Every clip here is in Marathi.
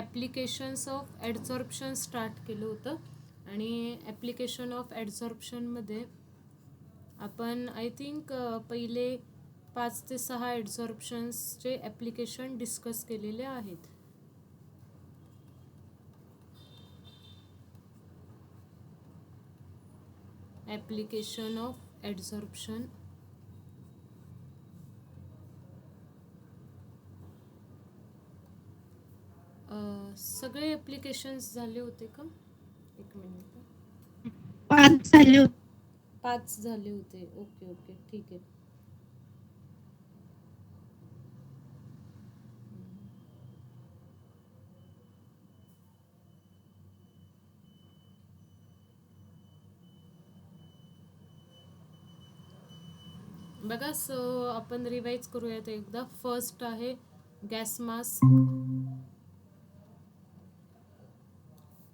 ॲप्लिकेशन्स ऑफ ॲडझॉर्प्शन स्टार्ट केलं होतं आणि ॲप्लिकेशन ऑफ ॲडझॉर्प्शनमध्ये आपण आय थिंक पहिले 5 ते 6 ॲडझॉर्प्शन्सचे ॲप्लिकेशन डिस्कस केलेले आहेत. ॲप्लिकेशन ऑफ ॲडझॉर्प्शन सगळे ॲप्लिकेशन्स झाले होते का? एक मिनिट. 5 झाले होते. 5 झाले होते. ओके ओके ठीक आहे. बघा, सो आपण रिवाइज करूयात एकदा. फर्स्ट आहे गॅस मास्क,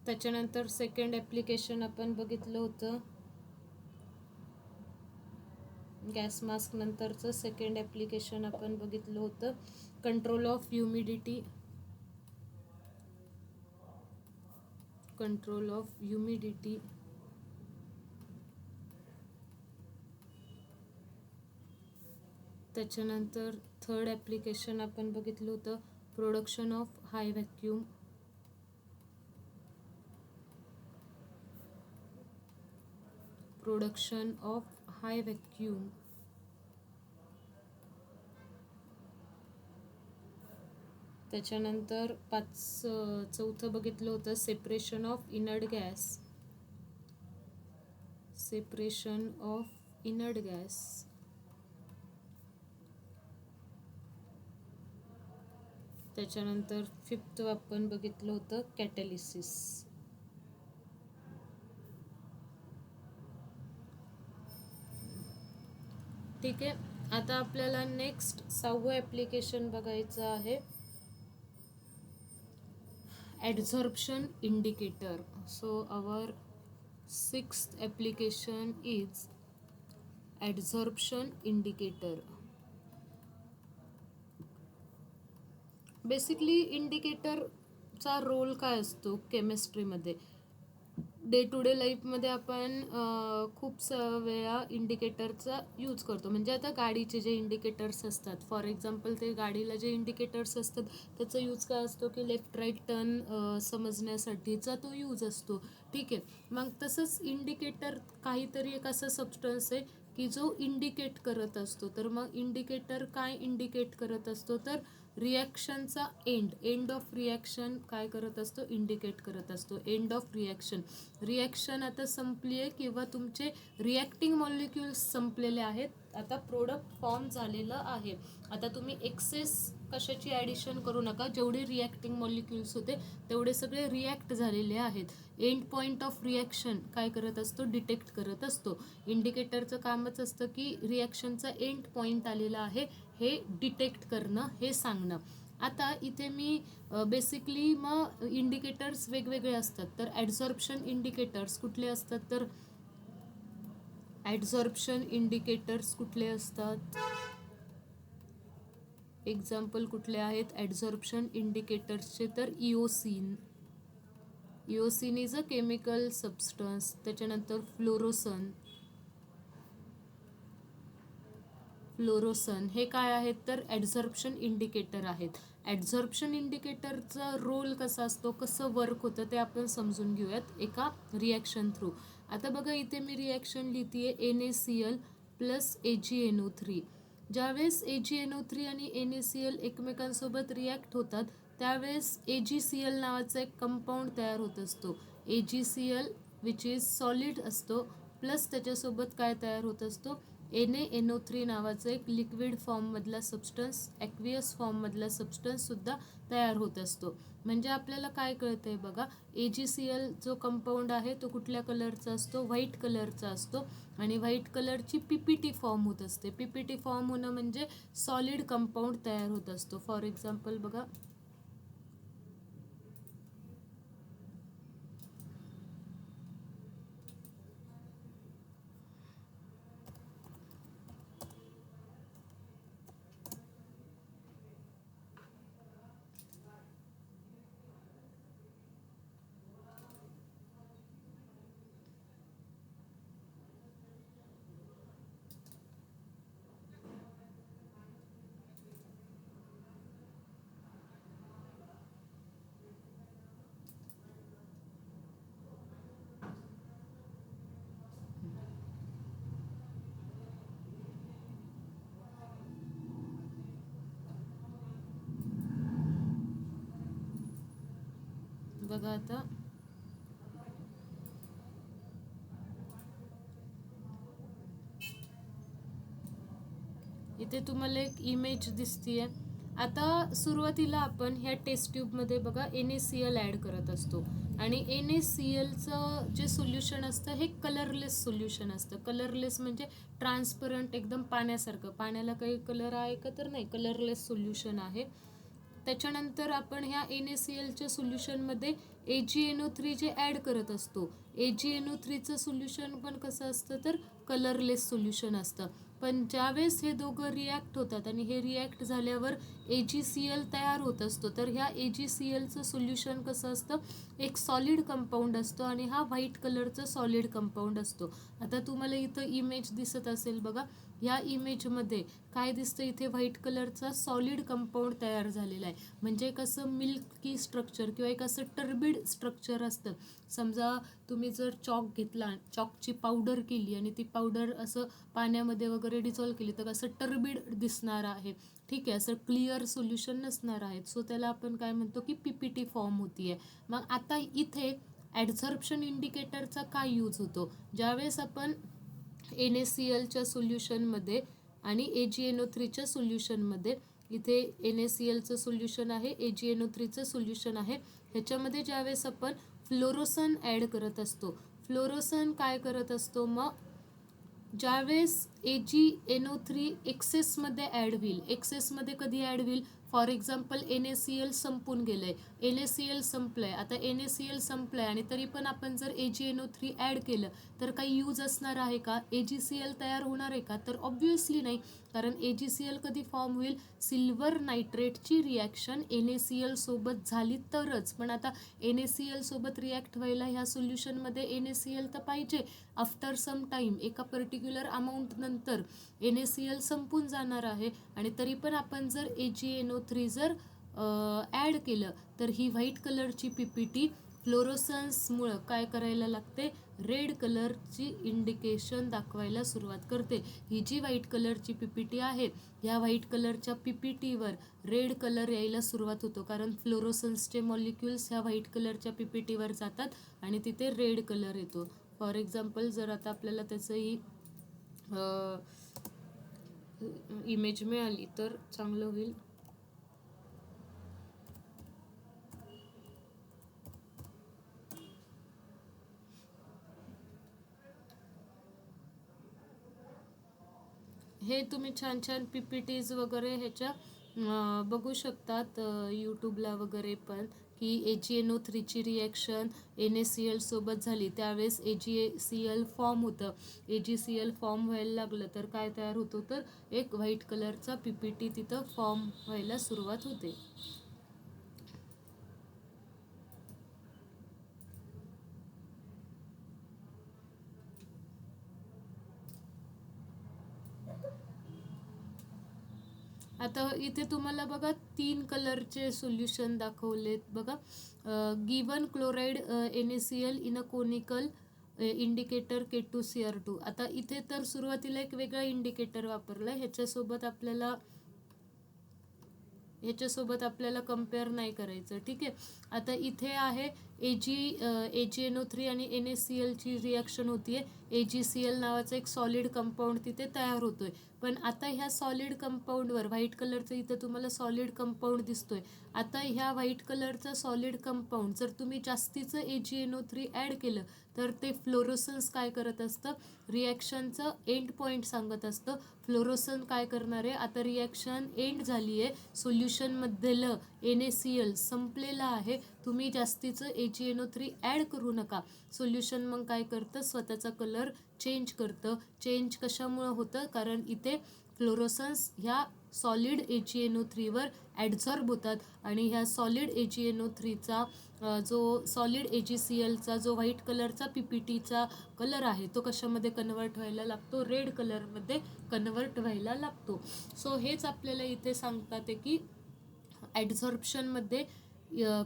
त्याच्यानंतर सेकंड ॲप्लिकेशन आपण बघितलं होतं. गॅस मास्क नंतरचं सेकंड ॲप्लिकेशन आपण बघितलं होतं control of humidity. Control of humidity. त्याच्यानंतर थर्ड ॲप्लिकेशन आपण बघितलं होतं production of high vacuum. Production of high vacuum. त्याच्यानंतर चौथं बघितलं होतं separation of inert gas. Separation of inert gas. त्याच्यानंतर फिफ्थ आपण बघितलं होतं कॅटॅलिसिस. ठीक आहे, आता आपल्याला नेक्स्ट 6वं ॲप्लिकेशन बघायचं आहे adsorption indicator. So our 6th application is adsorption indicator. Basically इंडिकेटरचा रोल काय असतो केमिस्ट्रीमध्ये? डे टू डे लाईफमध्ये आपण खूप वेळा इंडिकेटरचा यूज करतो. म्हणजे आता गाडीचे जे इंडिकेटर्स असतात, फॉर एक्झाम्पल ते गाडीला जे इंडिकेटर्स असतात त्याचा यूज काय असतो की लेफ्ट राईट टर्न समजण्यासाठीचा तो यूज असतो. ठीक आहे, मग तसंच इंडिकेटर काहीतरी एक असा सबस्टन्स आहे की जो इंडिकेट करत असतो. तर मग इंडिकेटर काय इंडिकेट करत असतो? तर रिॲक्शनचा एंड ऑफ रिॲक्शन काय करत असतो? इंडिकेट करत असतो. एंड ऑफ रिॲक्शन आता संपली आहे किंवा तुमचे रिॲक्टिंग मॉलिक्युल्स संपलेले आहेत. आता प्रोडक्ट फॉर्म झालेलं आहे. आता तुम्ही एक्सेस कशाची ॲडिशन करू नका. जेवढे रिॲक्टिंग मॉलिक्युल्स होते तेवढे सगळे रिॲक्ट झालेले आहेत. एंड पॉईंट ऑफ रिॲक्शन काय करत असतो? डिटेक्ट करत असतो. इंडिकेटरचं कामच असतं की रिॲक्शनचा एंड पॉईंट आलेला आहे हे डिटेक्ट करणं, हे सांगणं. आता इथे मी बेसिकली मग इंडिकेटर्स वेगवेगळे असतात. तर ॲडझॉर्प्शन इंडिकेटर्स कुठले असतात? तर ॲडझॉर्प्शन इंडिकेटर्स कुठले असतात? एक्झाम्पल कुठले आहेत ॲडझॉर्प्शन इंडिकेटर्सचे? तर eosin. Eosin is a chemical substance. त्याच्यानंतर फ्लोरोसन. फ्लोरोसन हे काय आहेत? तर ॲडझॉर्प्शन इंडिकेटर आहेत. ॲडझॉर्प्शन इंडिकेटरचा रोल कसा असतो, कसं वर्क होतं ते आपण समजून घेऊयात एका रिॲक्शन थ्रू. आता बघा, इथे मी रिॲक्शन लिहिते NaCl प्लस AgNO3. ज्यावेळेस AgNO3 आणि NaCl एकमेकांसोबत रिॲक्ट होतात त्यावेळेस AgCl नावाचा एक कंपाऊंड तयार होत असतो. AgCl विच इज सॉलिड असतो, प्लस त्याच्यासोबत काय तयार होत असतो? NaNO3 नावाचं एक लिक्विड फॉर्ममधला सबस्टन्स, ॲक्वियस फॉर्ममधला सबस्टन्ससुद्धा तयार होत असतो. म्हणजे आपल्याला काय कळतं आहे बघा, AgCl जो कंपाऊंड आहे तो कुठल्या कलरचा असतो? व्हाईट कलरचा असतो. आणि व्हाईट कलरची PPT फॉर्म होत असते. PPT फॉर्म होणं म्हणजे सॉलिड कंपाऊंड तयार होत असतो. फॉर एक्झाम्पल बघा, बघा आता इथे तुम्हाला एक इमेज दिसतीये. आता सुरुवातीला आपण ह्या टेस्ट ट्यूबमध्ये बघा NaCl ॲड करत असतो आणि NaClचं जे सोल्युशन असतं हे कलरलेस सोल्युशन असतं. कलरलेस म्हणजे ट्रान्सपरंट, एकदम पाण्यासारखं. पाण्याला काही कलर आहे का तर नाही, कलरलेस सोल्युशन आहे. त्याच्यानंतर आपण ह्या NaClच्या सोल्युशनमध्ये AgNO3 जे ॲड करत असतो. AgNO3चं सोल्युशन पण कसं असतं तर कलरलेस सोल्युशन असतं. पण ज्यावेळेस हे दोघं रिॲक्ट होतात आणि हे रिॲक्ट झाल्यावर AgCl तयार होत असतो, तर ह्या AgClचं सोल्युशन कसं असतं, एक सॉलिड कंपाऊंड असतो आणि हा व्हाईट कलरचा सॉलिड कंपाऊंड असतो. आता तुम्हाला इथं इमेज दिसत असेल बघा. ह्या इमेजमध्ये काय दिसतं, इथे व्हाईट कलरचा सॉलिड कंपाऊंड तयार झालेला आहे. म्हणजे कसं मिल्की स्ट्रक्चर किंवा एक असं टर्बिड स्ट्रक्चर असतं. समजा तुम्ही जर चॉक घेतला, चॉकची पावडर केली आणि ती पावडर असं पाण्यामध्ये वगैरे डिझॉल्व केली तर असं टर्बिड दिसणार आहे. ठीक आहे, असं क्लिअर सोल्युशन नसणार आहे. सो त्याला आपण काय म्हणतो की PPT फॉर्म होतीये. मग आता इथे ॲडझॉर्प्शन इंडिकेटरचा काय यूज होतो, ज्यावेळेस आपण NaClच्या सोल्युशनमध्ये आणि AgNO3च्या सोल्युशनमध्ये, इथे NaClचं सोल्युशन आहे, AgNO3चं सोल्युशन आहे, ह्याच्यामध्ये ज्यावेळेस आपण फ्लोरोसन ॲड करत असतो. फ्लोरोसन काय करत असतो, मग ज्यावेळेस AgNO3 एक्सेसमध्ये ॲड होईल. एक्सेसमध्ये कधी ॲड होईल, फॉर एक्झाम्पल NaCl संपून गेलंय, NaCl संपलंय. आता NaCl संपलंय आणि तरी पण आपण जर AgNO3 ॲड केलं तर काही यूज असणार आहे का, AgCl तयार होणार आहे का, तर ऑब्व्हियसली नाही. कारण AgCl कधी फॉर्म होईल, सिल्वर नायट्रेटची रिॲक्शन NaCl सोबत झाली तरच. पण आता NaCl सोबत रिॲक्ट व्हायला ह्या सोल्युशनमध्ये NaCl तर पाहिजे. आफ्टर सम टाईम, एका पर्टिक्युलर अमाऊंट नंतर NaCl संपून जाणार आहे आणि तरी पण आपण जर AgNO3 जर ॲड केलं तर ही व्हाईट कलरची PPT फ्लोरोसन्समुळं काय करायला लागते, रेड कलरची इंडिकेशन दाखवायला सुरुवात करते. ही जी व्हाईट कलरची PPT आहे, ह्या व्हाईट कलरच्या PPTवर रेड कलर यायला सुरुवात होतो, कारण फ्लोरोसन्सचे मॉलिक्युल्स ह्या व्हाईट कलरच्या PPTवर जातात आणि तिथे रेड कलर येतो. फॉर एक्झाम्पल जर आता आपल्याला त्याचंही इमेज मिळाली तर चांगलं होईल. हे तुम्ही छान छान PPTs वगैरे ह्याच्या बघू शकतात यूट्यूबला वगैरे पण, की AgNO3ची रिॲक्शन NaCl सोबत झाली त्यावेळेस AgCl फॉर्म होतं. AgCl फॉर्म व्हायला लागलं तर काय तयार होतो, तर एक व्हाईट कलरचा PPT तिथं फॉर्म व्हायला सुरुवात होते. आता इथे तुम्हाला बघा 3 कलरचे सोल्युशन दाखवलेत बघा. Given chloride NaCl in a conical indicator K2Cr2. आता इथे तर सुरुवातीला एक वेगळा इंडिकेटर वापरला, ह्याच्यासोबत आपल्याला कम्पेअर नाही करायचं. ठीक आहे, आता इथे आहे AgNO3 आणि NaClची रिॲक्शन होतीये. AgCl नावाचा एक सॉलिड कंपाऊंड तिथे तयार होतोय. पण आता ह्या सॉलिड कंपाऊंडवर व्हाईट कलरचं इथं तुम्हाला सॉलिड कंपाऊंड दिसतोय. आता ह्या व्हाईट कलरचा सॉलिड कंपाऊंड जर तुम्ही जास्तीचं AgNO3 ॲड केलं तर ते फ्लोरोसन्स काय करत असतं, रिॲक्शनचं एंड पॉईंट सांगत असतं. फ्लोरोसन काय करणार आहे, आता रिॲक्शन एंड झाली आहे, सोल्युशनमधलं NaCl संपलेलं आहे, तुम्ही जास्तीचं AgNO3 ॲड करू नका. सोल्युशन मग काय करतं, स्वतःचा कलर चेंज करतं. चेंज कशामुळं होतं, कारण इथे फ्लोरोसन्स ह्या सॉलिड AgNO3वर ॲडझॉर्ब होतात आणि ह्या सॉलिड AgNO3चा जो सॉलिड AgClचा जो व्हाईट कलरचा PPTचा कलर आहे तो कशामध्ये कन्वर्ट व्हायला लागतो, रेड कलरमध्ये कन्वर्ट व्हायला लागतो. सो हेच आपल्याला इथे सांगतात आहे की ॲडझॉर्प्शनमध्ये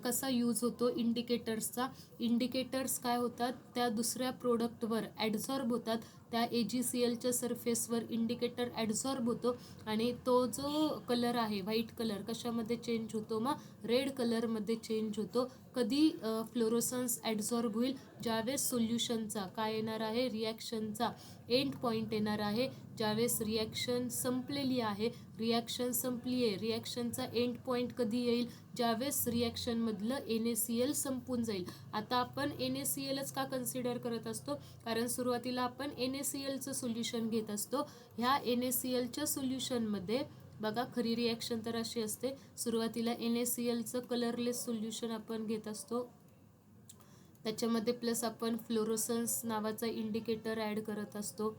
कसा यूज होतो इंडिकेटर्सचा. इंडिकेटर्स काय होतात, त्या दुसऱ्या प्रोडक्टवर ॲडझॉर्ब होतात. त्या AgClच्या सरफेसवर इंडिकेटर ॲडझॉर्ब होतो आणि तो जो कलर आहे व्हाईट कलर कशामध्ये चेंज होतो, मग रेड कलरमध्ये चेंज होतो. कधी फ्लोरोसन्स ॲडझॉर्ब होईल, ज्यावेळेस सोल्युशनचा काय येणार आहे, रिॲक्शनचा एंड पॉईंट येणार आहे. ज्यावेळेस रिॲक्शन संपलेली आहे, रिॲक्शन संपली आहे, रिॲक्शनचा एंड पॉईंट कधी येईल, ज्यावेळेस रिॲक्शनमधलं NaCl संपून जाईल. आता आपण NaClच का कन्सिडर करत असतो, कारण सुरुवातीला आपण NaClचं सोल्युशन घेत असतो. ह्या NaClच्या सोल्युशनमध्ये बघा, खरी रिॲक्शन तर अशी असते, सुरुवातीला NaClचं कलरलेस सोल्युशन आपण घेत असतो, त्याच्यामध्ये प्लस आपण फ्लोरोसन्स नावाचा इंडिकेटर ॲड करत असतो.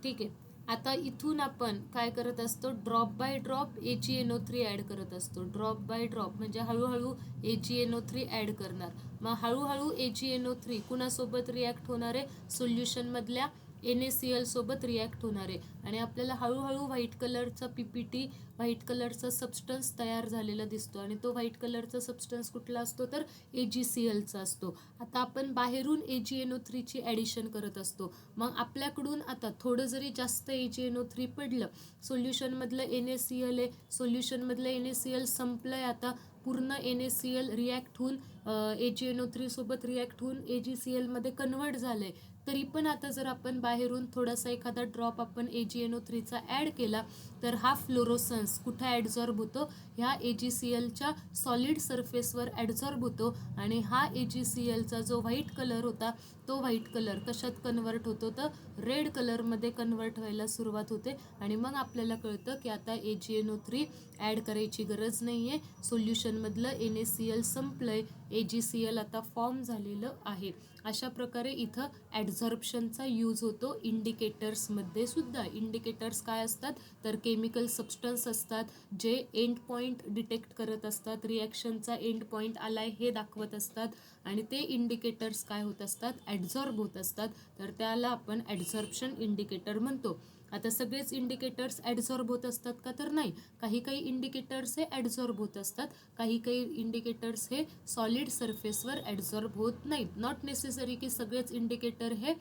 ठीक आहे. आता इथून आपण काय करत असतो, drop by drop AgNO3 add करत असतो. ड्रॉप बाय ड्रॉप म्हणजे हळूहळू AgNO3 ॲड करणार. मग हळूहळू AgNO3 कुणासोबत रिॲक्ट होणार आहे, सोल्युशनमधल्या NaCl सोबत रिॲक्ट होणार आहे आणि आपल्याला हळूहळू व्हाईट कलरचा PPT, व्हाईट कलरचा सबस्टन्स तयार झालेला दिसतो आणि तो व्हाईट कलरचा सबस्टन्स कुठला असतो, तर AgClचा असतो. आता आपण बाहेरून AgNO3ची ॲडिशन करत असतो. मग आपल्याकडून आता थोडं जरी जास्त AgNO3 पडलं, सोल्युशनमधलं NaCl आहे, सोल्युशनमधलं NaCl संपलं आहे, आता पूर्ण NaCl रिॲक्ट होऊन AgNO3 सोबत रिॲक्ट होऊन AgClमध्ये कन्वर्ट झालं आहे, तरी पण आता जर आपण बाहेरून थोडासा एखादा ड्रॉप आपण AgNO3चा ॲड केला, तर हा फ्लोरोसन्स कुठं ॲडझॉर्ब होतो, ह्या AgClच्या सॉलिड सरफेसवर ॲडझॉर्ब होतो आणि हा AgClचा जो व्हाईट कलर होता, तो व्हाईट कलर कशात कन्वर्ट होतो, तर रेड कलरमध्ये कन्वर्ट व्हायला सुरुवात होते आणि मग आपल्याला कळतं की आता AgNO3 ॲड करायची गरज नाही आहे, सोल्युशनमधलं NaCl संपलं आहे, AgCl आता फॉर्म झालेलं आहे. अशा प्रकारे इथं ॲडझॉर्प्शनचा यूज होतो इंडिकेटर्समध्ये सुद्धा. इंडिकेटर्स काय असतात, तर केमिकल सबस्टन्स असतात जे एंड पॉईंट डिटेक्ट करत असतात, रिॲक्शनचा एंड पॉईंट आलाय हे दाखवत असतात आणि ते इंडिकेटर्स काय होत असतात, ॲडझॉर्ब होत असतात, तर त्याला आपण ॲडझॉर्प्शन इंडिकेटर म्हणतो. आता सगळेच इंडिकेटर्स ॲडझॉर्ब होत असतात का, तर नाही. काही काही इंडिकेटर्स हे ॲडझॉर्ब होत असतात, काही काही इंडिकेटर्स हे सॉलिड सरफेसवर ॲडझॉर्ब होत नाहीत. नॉट नेसेसरी की सगळेच इंडिकेटर हे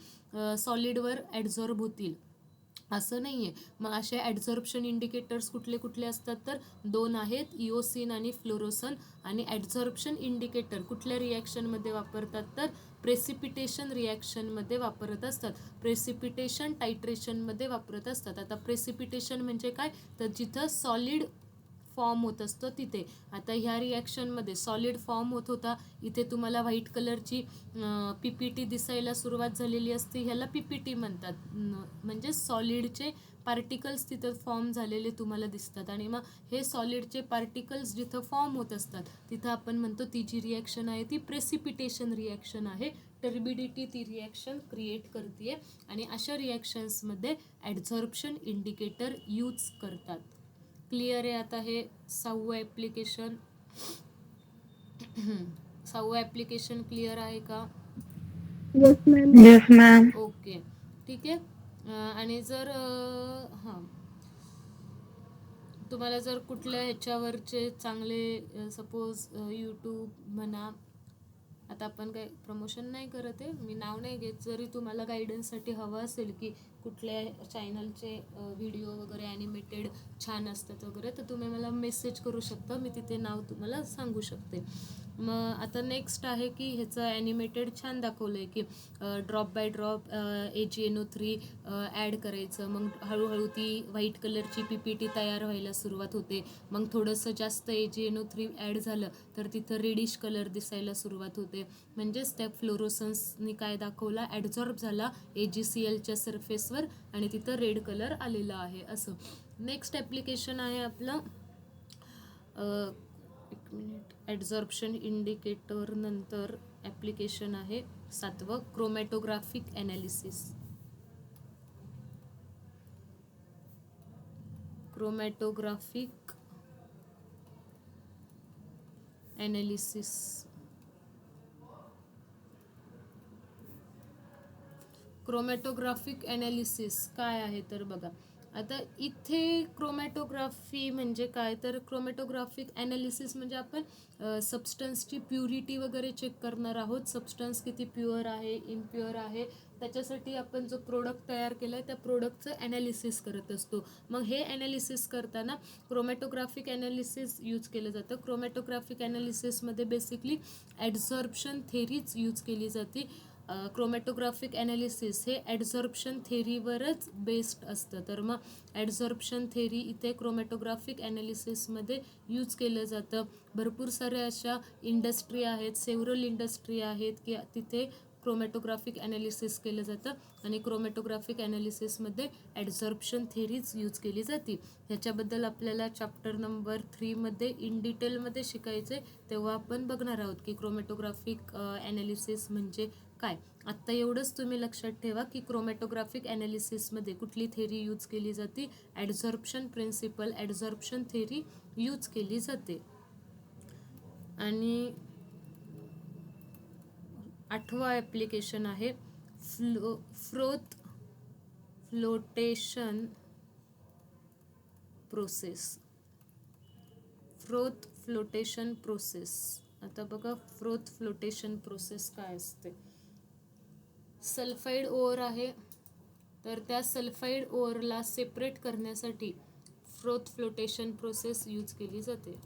सॉलिडवर ॲडझॉर्ब होतील, असं नाही आहे. मग असे ॲडझॉर्प्शन इंडिकेटर्स कुठले कुठले असतात, तर 2 आहेत, इओसिन आणि फ्लोरोसन. आणि ॲडझॉर्प्शन इंडिकेटर कुठल्या रिॲक्शनमध्ये वापरतात, तर प्रेसिपिटेशन रिॲक्शनमध्ये वापरत असतात, प्रेसिपिटेशन टायट्रेशनमध्ये वापरत असतात. आता प्रेसिपिटेशन म्हणजे काय, तर जिथं सॉलिड फॉर्म होत असतो तिथे. आता ह्या रिॲक्शनमध्ये सॉलिड फॉर्म होत होता, इथे तुम्हाला व्हाईट कलरची PPT दिसायला सुरुवात झालेली असते, ह्याला PPT म्हणतात. म्हणजे सॉलिडचे पार्टिकल्स तिथं फॉर्म झालेले तुम्हाला दिसतात आणि मग हे सॉलिडचे पार्टिकल्स जिथं फॉर्म होत असतात तिथं आपण म्हणतो ती जी रिॲक्शन आहे ती प्रेसिपिटेशन रिॲक्शन आहे. टर्बिडिटी ती रिॲक्शन क्रिएट करते आणि अशा रिॲक्शन्समध्ये ॲडझॉर्प्शन इंडिकेटर यूज करतात. क्लिअर आहे आता हे 6वं ॲप्लिकेशन. 6वं ॲप्लिकेशन क्लिअर आहे का? Yes ma'am. ओके, ठीक आहे. आणि जर हां, तुम्हाला जर कुठल्या ह्याच्यावरचे चांगले सपोज यूट्यूब म्हणा, आता आपण काही प्रमोशन नाही करत आहे, मी नाव नाही घेत, जरी तुम्हाला गायडन्ससाठी हवं असेल की कुठल्या चॅनलचे व्हिडिओ वगैरे ॲनिमेटेड छान असतात वगैरे, तर तुम्ही मला मेसेज करू शकता, मी तिथे नाव तुम्हाला सांगू शकते. मग आता नेक्स्ट आहे की ह्याचं ॲनिमेटेड छान दाखवलं आहे की drop by drop AgNO3 add करायचं, मग हळूहळू ती व्हाईट कलरची PPT तयार व्हायला सुरुवात होते. मग थोडंसं जास्त AgNO3 ॲड झालं तर तिथं रेडिश कलर दिसायला सुरुवात होते, म्हणजेच त्या फ्लोरोसन्सनी काय दाखवला, ॲडझॉर्ब झाला AgClच्या सरफेसवर आणि तिथं रेड कलर आलेला आहे असं. नेक्स्ट ॲप्लिकेशन आहे आपलं, एक मिनिट, ॲडझॉर्प्शन इंडिकेटर नंतर ॲप्लिकेशन आहे 7वं, chromatographic analysis. Chromatographic analysis. Chromatographic analysis काय आहे तर बघा, आता इथे क्रोमॅटोग्राफी म्हणजे काय, तर क्रोमॅटोग्राफिक ॲनालिसिस म्हणजे आपण सबस्टन्सची प्युरिटी वगैरे चेक करणार आहोत. सबस्टन्स किती प्युअर आहे, इम्प्युअर आहे, त्याच्यासाठी आपण जो प्रोडक्ट तयार केला आहे त्या प्रोडक्टचं ॲनालिसिस करत असतो. मग हे ॲनालिसिस करताना क्रोमॅटोग्राफिक ॲनालिसिस यूज केलं जातं. क्रोमॅटोग्राफिक ॲनालिसिसमध्ये बेसिकली ॲडझॉर्प्शन थेरीच यूज केली जाते. क्रोमॅटोग्राफिक ॲनालिसिस हे ॲडझॉर्प्शन थेरीवरच बेस्ड असतं. तर मग ॲडझॉर्प्शन थेरी इथे क्रोमॅटोग्राफिक ॲनालिसिसमध्ये यूज केलं जातं. भरपूर साऱ्या अशा इंडस्ट्री आहेत, सेव्हरल इंडस्ट्री आहेत की तिथे क्रोमॅटोग्राफिक ॲनालिसिस केलं जातं आणि क्रोमॅटोग्राफिक ॲनालिसिसमध्ये ॲडझॉर्प्शन थेरीज यूज केली जाते. ह्याच्याबद्दल आपल्याला चॅप्टर नंबर 3मध्ये इन डिटेलमध्ये शिकायचं आहे, तेव्हा आपण बघणार आहोत की क्रोमॅटोग्राफिक ॲनालिसिस म्हणजे काय. आत्ता एवढंच तुम्ही लक्षात ठेवा की क्रोमॅटोग्राफिक ॲनालिसिसमध्ये कुठली थेरी यूज केली जाते, ॲडझॉर्प्शन प्रिन्सिपल, ॲडझॉर्प्शन थेरी यूज केली जाते. आणि 8वा ॲप्लिकेशन आहे फ्लोटेशन प्रोसेस. Flotation process. आता बघा फ्लोटेशन प्रोसेस काय असते. सल्फाईड ओअर आहे, तर त्या सल्फाईड ओअरला सेपरेट करण्यासाठी फ्लोटेशन प्रोसेस यूज केली जाते.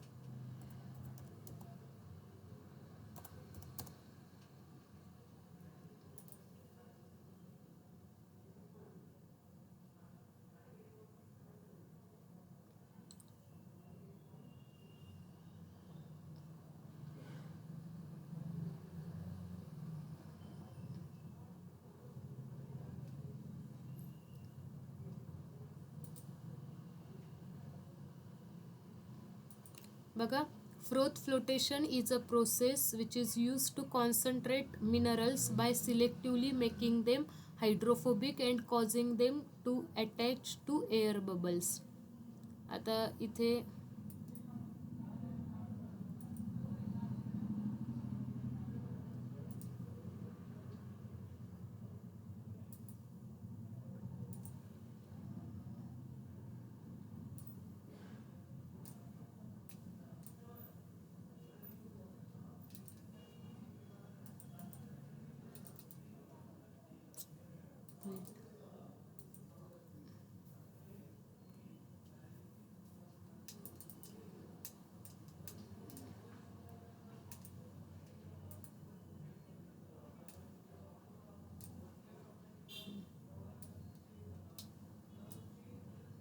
बघा, flotation is a process which is used to concentrate minerals by selectively making them hydrophobic and causing them to attach to air bubbles. आता इथे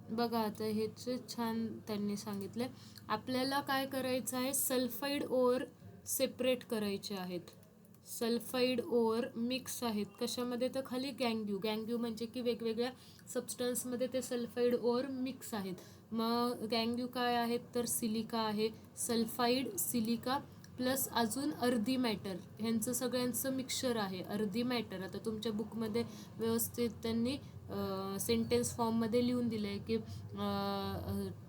बघा, आता हेच छान त्यांनी सांगितलं. आपल्याला काय करायचं आहे, सल्फाईड ओअर सेपरेट करायचे आहेत. सल्फाईड ओअर मिक्स आहेत कशामध्ये, तर खाली गँग्यू म्हणजे की वेगवेगळ्या सबस्टन्समध्ये ते सल्फाईड ओअर मिक्स आहेत. मग गँग्यू काय आहेत, तर सिलिका आहे, सल्फाईड, सिलिका प्लस अजून अर्धी मॅटर, ह्यांचं सगळ्यांचं मिक्सचर आहे अर्धी मॅटर. आता तुमच्या बुकमध्ये व्यवस्थित त्यांनी सेंटेन्स फॉर्ममध्ये लिहून दिलं आहे की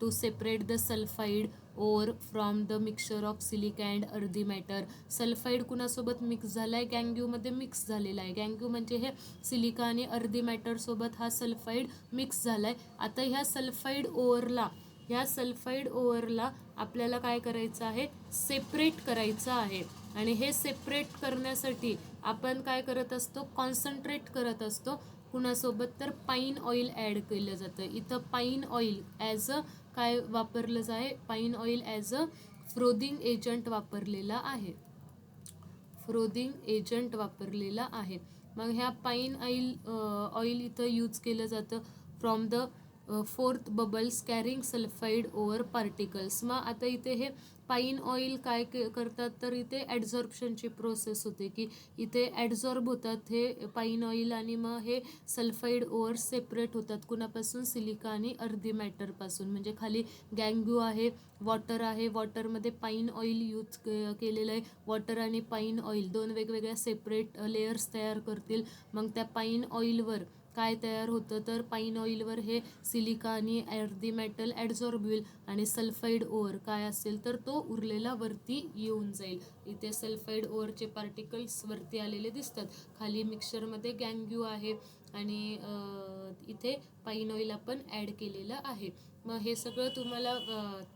to separate the sulphide ore from the mixture of silica and earthy matter. Sulphide कुणासोबत मिक्स झाला आहे, गँग्यूमध्ये मिक्स झालेला आहे. गँग्यू म्हणजे हे सिलिका आणि अर्धी मॅटरसोबत हा सल्फाईड मिक्स झाला आहे. आता ह्या सल्फाईड ओअरला आपल्याला काय करायचं आहे, सेपरेट करायचं आहे. आणि हे सेपरेट करण्यासाठी आपण काय करत असतो, कॉन्सन्ट्रेट करत असतो. कुणासोबत, तर पाईन ऑइल ॲड केलं जातं. इथं पाईन ऑइल ॲज अ काय वापरलं जाय, पाईन ऑइल ॲज अ फ्रोदिंग एजंट वापरलेला आहे. फ्रोदिंग एजंट वापरलेला आहे. मग ह्या पाईन ऑइल इथं यूज केलं जातं from the fourth bubbles carrying sulphide over particles. मग आता इथे हे पाईन ऑइल काय करतात, तर इथे ॲडझॉर्प्शनची प्रोसेस होते की इथे ॲडझॉर्ब होतात हे पाईन ऑइल आणि मग हे सल्फाईड ओव्हर सेपरेट होतात. कुणापासून, सिलिका आणि अर्धी मॅटरपासून. म्हणजे खाली गँग्यू आहे, वॉटर आहे, वॉटरमध्ये पाईन ऑइल यूज केलेलं आहे. वॉटर आणि पाईन ऑइल दोन वेगवेगळ्या सेपरेट लेयर्स तयार करतील. मग त्या पाईन ऑइलवर काय तयार होतं, तर पाईन ऑइलवर हे सिलिका आणि अर्धी मेटल ॲडझॉर्ब होईल आणि सल्फाईड ओअर काय असेल तर तो उरलेला वरती येऊन जाईल. इथे सल्फाईड ओअरचे पार्टिकल्स वरती आलेले दिसतात. खाली मिक्सचरमध्ये गँग्यू आहे आणि त्याच्यात इथे पाईन ऑइल आपण ॲड केलेलं आहे. मग हे सगळं तुम्हाला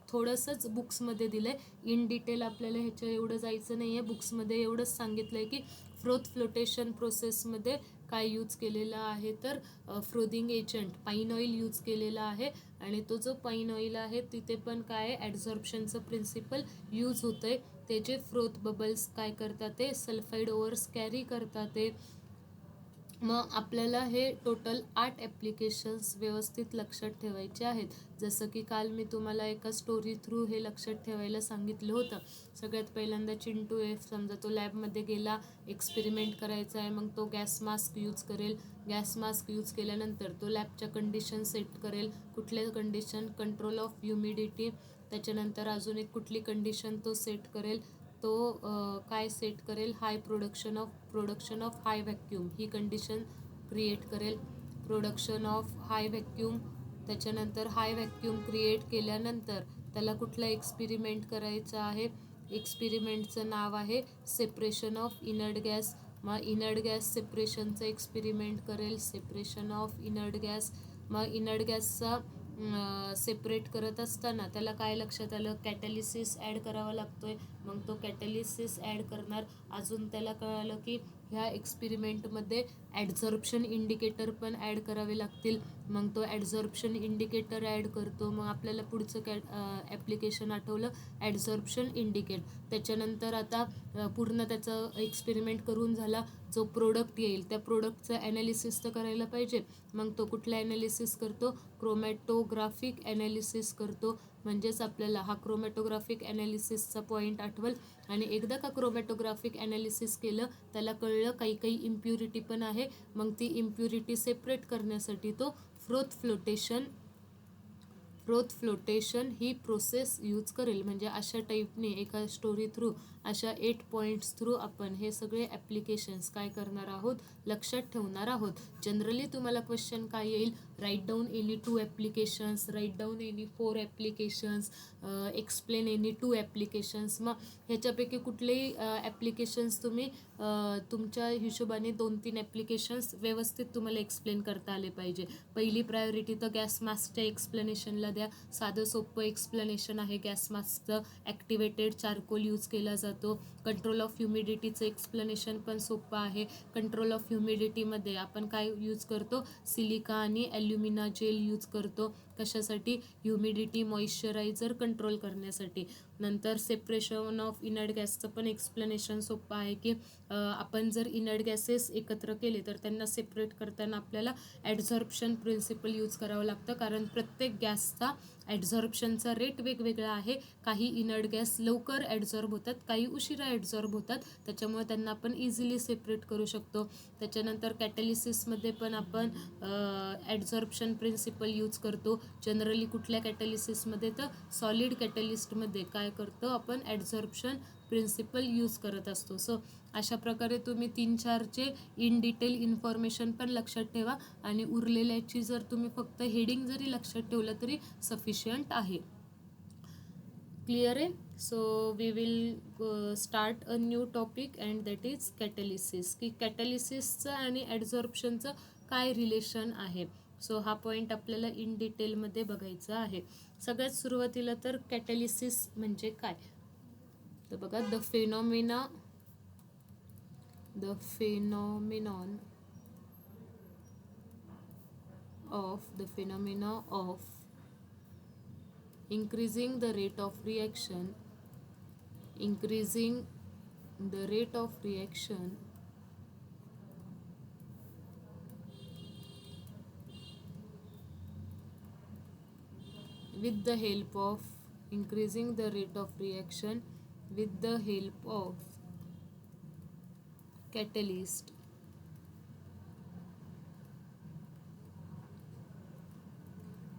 थोडंसंच बुक्समध्ये दिलं आहे, इन डिटेल आपल्याला ह्याच्या एवढं जायचं नाही आहे. बुक्समध्ये एवढंच सांगितलं आहे की फ्लोटेशन प्रोसेसमध्ये काय यूज केलेलं आहे, तर फ्रोदिंग एजंट पाईन ऑइल यूज केलेला आहे. आणि तो जो पाईन ऑइल आहे तिथे पण काय ॲडझॉर्प्शनचं प्रिन्सिपल यूज होतं आहे. त्याचे फ्रोथ बबल्स काय करतात, ते सल्फाईड ओव्हर्स कॅरी करतात ते. मग आपल्याला हे टोटल 8 ॲप्लिकेशन्स व्यवस्थित लक्षात ठेवायचे आहेत. जसं की काल मी तुम्हाला एका स्टोरी थ्रू हे लक्षात ठेवायला सांगितलं होतं. सगळ्यात पहिल्यांदा चिंटू समजा तो लॅबमध्ये गेला, एक्सपेरिमेंट करायचा आहे, मग तो गॅस मास्क यूज करेल. गॅस मास्क यूज केल्यानंतर तो लॅबच्या कंडिशन सेट करेल. कुठल्या कंडिशन, कंट्रोल ऑफ ह्युमिडिटी, त्याच्यानंतर अजून एक कुठली कंडिशन तो सेट करेल, तो काय सेट करेल, high production of high vacuum ही कंडिशन क्रिएट करेल. प्रोडक्शन ऑफ हाय व्हॅक्यूम, त्याच्यानंतर हाय व्हॅक्यूम क्रिएट केल्यानंतर त्याला कुठला एक्सपेरिमेंट करायचा आहे. एक्सपेरिमेंटचं नाव आहे सेपरेशन ऑफ इनर्ट गॅस. मग इनर्ट गॅस सेपरेशनचं एक्सपेरिमेंट करेल, सेपरेशन ऑफ इनर्ट गॅस. मग इनर्ट गॅसचा सेपरेट करत असताना त्याला काय लक्षात आलं, कॅटॅलिसिस ॲड करावा लागतोय. मग तो कॅटॅलिसिस ॲड करणार. अजून त्याला कळालं की ह्या एक्सपेरिमेंटमध्ये ॲडझॉर्प्शन इंडिकेटर पण ॲड करावे लागतील. मग तो ॲडझॉर्प्शन इंडिकेटर ॲड करतो. मग आपल्याला पुढचं ॲप्लिकेशन आठवलं, ॲडझॉर्प्शन इंडिकेट. त्याच्यानंतर आता पूर्ण त्याचं एक्सपेरिमेंट करून झाला, जो प्रोडक्ट येईल त्या प्रोडक्टचं ॲनालिसिस तर करायला पाहिजे. मग तो कुठला ॲनालिसिस करतो, क्रोमॅटोग्राफिक ॲनालिसिस करतो. म्हणजेच आपल्याला हा क्रोमॅटोग्राफिक ॲनालिसिसचा पॉईंट आठवल. आणि एकदा का क्रोमॅटोग्राफिक ॲनालिसिस केलं, त्याला कळलं काही इम्प्युरिटी पण आहे. मग ती इम्प्युरिटी सेपरेट करण्यासाठी तो फ्रोथ फ्लोटेशन ही प्रोसेस यूज करेल. म्हणजे अशा टाईपने एका स्टोरी थ्रू, अशा 8 पॉईंट्स थ्रू आपण हे सगळे ॲप्लिकेशन्स काय करणार आहोत, लक्षात ठेवणार आहोत. जनरली तुम्हाला क्वेश्चन काय येईल, write down any 2 applications, write down any 4 applications, explain any 2 applications. मग ह्याच्यापैकी कुठलेही ॲप्लिकेशन्स तुम्ही तुमच्या हिशोबाने 2-3 ॲप्लिकेशन्स व्यवस्थित तुम्हाला एक्सप्लेन करता आले पाहिजे. पहिली प्रायोरिटी तर गॅस मास्कच्या एक्सप्लेनेशनला द्या. साधं सोपं एक्सप्लेनेशन आहे गॅस मास्कचं. ॲक्टिवेटेड चारकोल यूज केला जातो. कंट्रोल ऑफ ह्युमिडिटीचं एक्सप्लेनेशन पण सोपं आहे. कंट्रोल ऑफ ह्युमिडिटीमध्ये आपण काय यूज करतो, सिलिका आणि ॲल्युमिना जेल यूज करतो. कशासाठी, ह्युमिडिटी मॉइश्चरायझर कंट्रोल करण्यासाठी. नंतर सेपरेशन ऑफ इनर्ट गॅसचं पण एक्सप्लेनेशन सोपं आहे की आपण जर इनर्ट गॅसेस एकत्र केले तर त्यांना सेपरेट करताना आपल्याला ॲडझॉर्प्शन प्रिन्सिपल यूज करावं लागतं. कारण प्रत्येक गॅसचा ॲडझॉर्प्शनचा रेट वेगवेगळा आहे. काही इनर्ट गॅस लवकर ॲडझॉर्ब होतात, काही उशिरा ॲडझॉर्ब होतात. त्याच्यामुळे त्यांना आपण इझिली सेपरेट करू शकतो. त्याच्यानंतर कॅटॅलिसिसमध्ये पण आपण ॲडझॉर्प्शन प्रिन्सिपल यूज करतो. जनरली कुठल्या कॅटॅलिसिसमध्ये, तर सॉलिड कॅटॅलिस्टमध्ये काय करतो आपण, ॲडझॉर्प्शन प्रिन्सिपल यूज करत असतो. सो अशा प्रकारे तुम्ही 3-4चे इन डिटेल इन्फॉर्मेशन पण लक्षात ठेवा. आणि उरलेल्याची जर तुम्ही फक्त हेडिंग जरी लक्षात ठेवलं तरी सफिशियंट आहे. क्लिअर आहे. So we will start a new topic and that is catalysis. की कॅटॅलिसिसचं आणि ॲडझॉर्प्शनचं काय रिलेशन आहे. सो हा पॉईंट आपल्याला इन डिटेलमध्ये बघायचा आहे. सगळ्यात सुरुवातीला तर कॅटॅलिसिस म्हणजे काय, तर बघा, the phenomena of increasing the rate of reaction with the help of increasing the rate of reaction with the help of catalyst.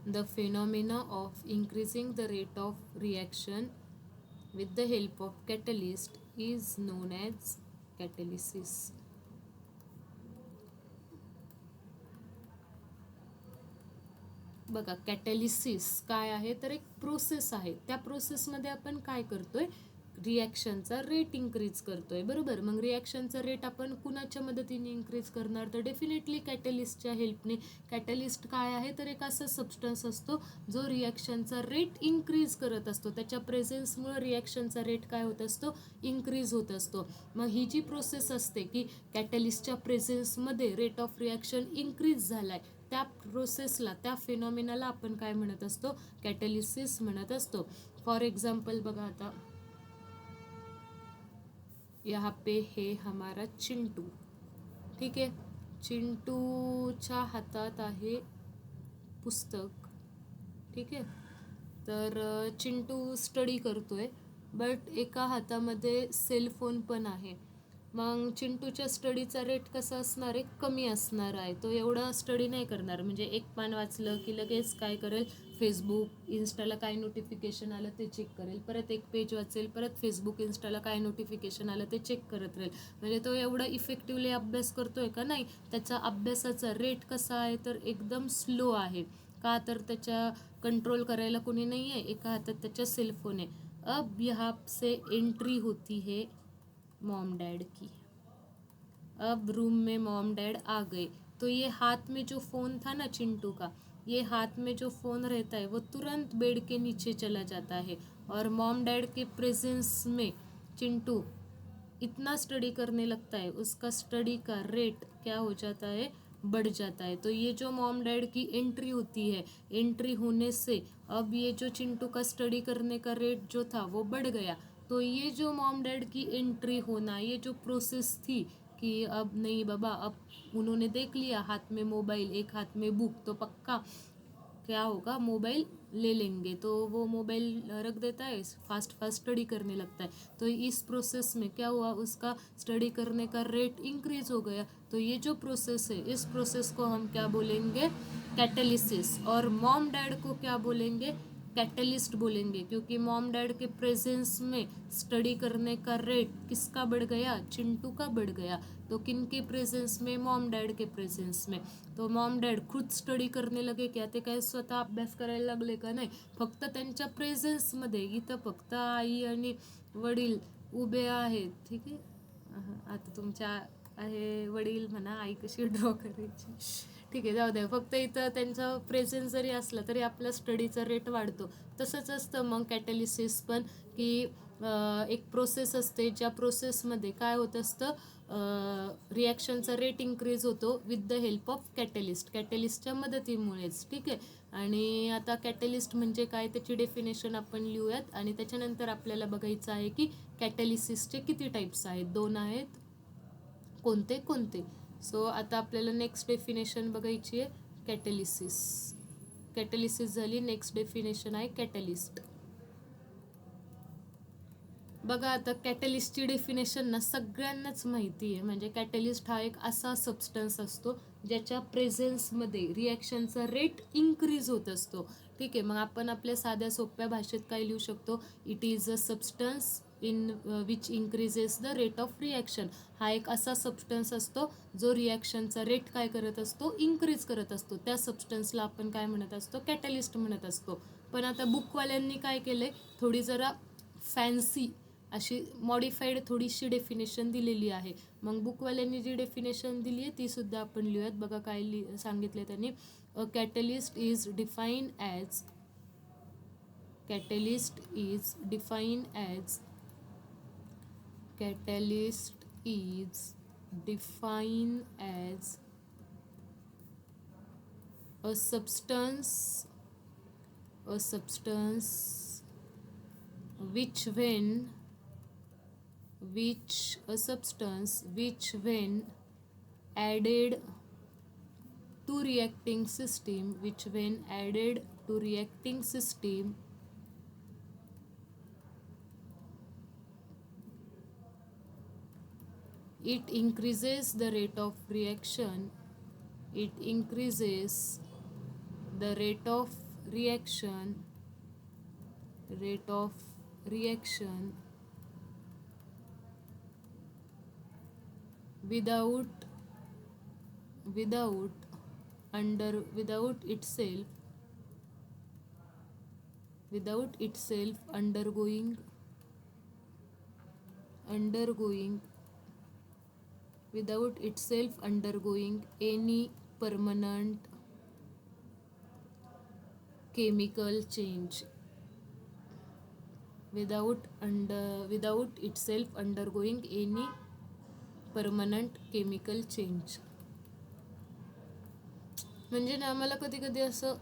The phenomena of increasing the rate of reaction with the help of catalyst is known as catalysis. बघा, कॅटॅलिसिस काय आहे, तर एक प्रोसेस आहे. त्या प्रोसेसमध्ये आपण काय करतोय, रिॲक्शनचा रेट इन्क्रीज करतोय, बरोबर. मग रिॲक्शनचा रेट आपण कुणाच्या मदतीने इन्क्रीज करणार, तर डेफिनेटली कॅटलिस्टच्या हेल्पने. कॅटलिस्ट काय आहे, तर एक असा सबस्टन्स असतो जो रिॲक्शनचा रेट इन्क्रीज करत असतो. त्याच्या प्रेझेन्समुळे रिॲक्शनचा रेट काय होत असतो, इन्क्रीज होत असतो. मग ही जी प्रोसेस असते की कॅटलिस्टच्या प्रेझेन्समध्ये रेट ऑफ रिॲक्शन इन्क्रीज झालाय, त्या प्रोसेसला, त्या फिनॉमिनाला आपण काय म्हणत असतो, कॅटलिसिस म्हणत असतो. फॉर एक्झाम्पल बघा, आता यहाँ पे है हमारा चिंटू, ठीक आहे. चिंटूच्या हातात आहे पुस्तक, ठीक आहे. तर चिंटू स्टडी करतोय, बट एका हातामध्ये सेलफोन पण आहे. मग चिंटूच्या स्टडीचा रेट कसा असणार आहे, कमी असणार आहे. तो एवढा स्टडी नाही करणार, म्हणजे एक पान वाचलं की लगेच काय करेल, फेसबुक इन्स्टाला काय नोटिफिकेशन आलं ते चेक करेल, परत एक पेज वाचेल, परत फेसबुक इन्स्टाला काय नोटिफिकेशन आलं ते चेक करत राहील. म्हणजे तो एवढा इफेक्टिव्हली अभ्यास करतोय का, नाही. त्याचा अभ्यासाचा रेट कसा आहे, तर एकदम स्लो आहे. का, तर त्याच्या कंट्रोल करायला कोणी नाही आहे, एका हातात त्याच्या सेलफोन आहे. अब यहाँ से एंट्री होती है मॉम डैड की. अब रूम में मॉम डैड आ गए, तो ये हाथ में जो फ़ोन था ना चिंटू का, ये हाथ में जो फ़ोन रहता है वो तुरंत बेड के नीचे चला जाता है, और मॉम डैड के प्रेजेंस में चिंटू इतना स्टडी करने लगता है, उसका स्टडी का रेट क्या हो जाता है, बढ़ जाता है. तो ये जो मॉम डैड की एंट्री होती है, एंट्री होने से अब ये जो चिंटू का स्टडी करने का रेट जो था वो बढ़ गया. तो ये जो मॉम डैड की एंट्री होना, ये जो प्रोसेस थी कि अब नहीं बाबा, अब उन्होंने देख लिया हाथ में मोबाइल, एक हाथ में बुक, तो पक्का क्या होगा, मोबाइल ले लेंगे. तो वो मोबाइल रख देता है, फास्ट फास्ट स्टडी करने लगता है. तो इस प्रोसेस में क्या हुआ, उसका स्टडी करने का रेट इंक्रीज हो गया. तो ये जो प्रोसेस है, इस प्रोसेस को हम क्या बोलेंगे, कैटलिसिस. और मॉम डैड को क्या बोलेंगे, कैटलिस्ट बोलेंगे, क्योंकि मॉम डैड के प्रेजेंस में स्टडी करने का रेट किसका बढ़ गया, चिंटू का बढ़ गया. तो किन के प्रेजेंस में, मॉम डैड के प्रेजेंस में. तो मॉम डॅड खुद स्टडी करने लगे क्या, ते काय स्वतः अभ्यास करायला लागले का, नाही. फक्त त्यांच्या प्रेझेन्समध्ये, इथं फक्त आई आणि वडील उभे आहेत, ठीक आहे. आता तुमच्या आहे वडील म्हणा, आई कशी ड्रॉ करायची, ठीक आहे, जाऊ द्या. फक्त इथं त्यांचा प्रेझेन्स जरी असला तरी आपला स्टडीचा रेट वाढतो. तसंच असतं मग कॅटलिसिस पण, की एक प्रोसेस असते, ज्या प्रोसेसमध्ये काय होत असतं, रिॲक्शनचा रेट इन्क्रीज होतो with the help of catalyst, कॅटलिस्टच्या मदतीमुळेच, ठीक आहे. आणि आता कॅटलिस्ट म्हणजे काय, त्याची डेफिनेशन आपण लिहूयात, आणि त्याच्यानंतर आपल्याला बघायचं आहे की कॅटलिसिसचे किती टाईप्स आहेत, 2 आहेत, कोणते कोणते. सो आता आपल्याला नेक्स्ट डेफिनेशन बघायची आहे, कॅटलिसिस. कॅटलिसिस झाली, नेक्स्ट डेफिनेशन आहे कॅटलिस्ट. बघा, आता कॅटलिस्टची डेफिनेशन ना सगळ्यांनाच माहिती आहे. म्हणजे कॅटलिस्ट हा एक असा सबस्टन्स असतो ज्याच्या प्रेझेन्समध्ये रिॲक्शनचा रेट इन्क्रीज होत असतो, ठीक आहे. मग आपण आपल्या साध्या सोप्या भाषेत काय लिहू शकतो, it is a substance in which increases the rate of reaction. हा एक असा सबस्टन्स असतो जो रिॲक्शनचा रेट काय करत असतो, इन्क्रीज करत असतो. त्या सबस्टन्सला आपण काय म्हणत असतो, कॅटलिस्ट म्हणत असतो. पण आता बुकवाल्यांनी काय केलंय, थोडी जरा फॅन्सी अशी मॉडिफाईड थोडीशी डेफिनेशन दिलेली आहे. मग बुकवाल्यांनी जी डेफिनेशन दिली आहे ती सुद्धा आपण लिहूयात. बघा काय सांगितलं त्यांनी, अ catalyst is define as, catalyst is define as, catalyst is define as a substance which when added to reacting system it increases the rate of reaction, without itself undergoing undergoing without itself undergoing any permanent chemical change without itself undergoing any permanent chemical change. म्हणजे ना मला कधी कधी असं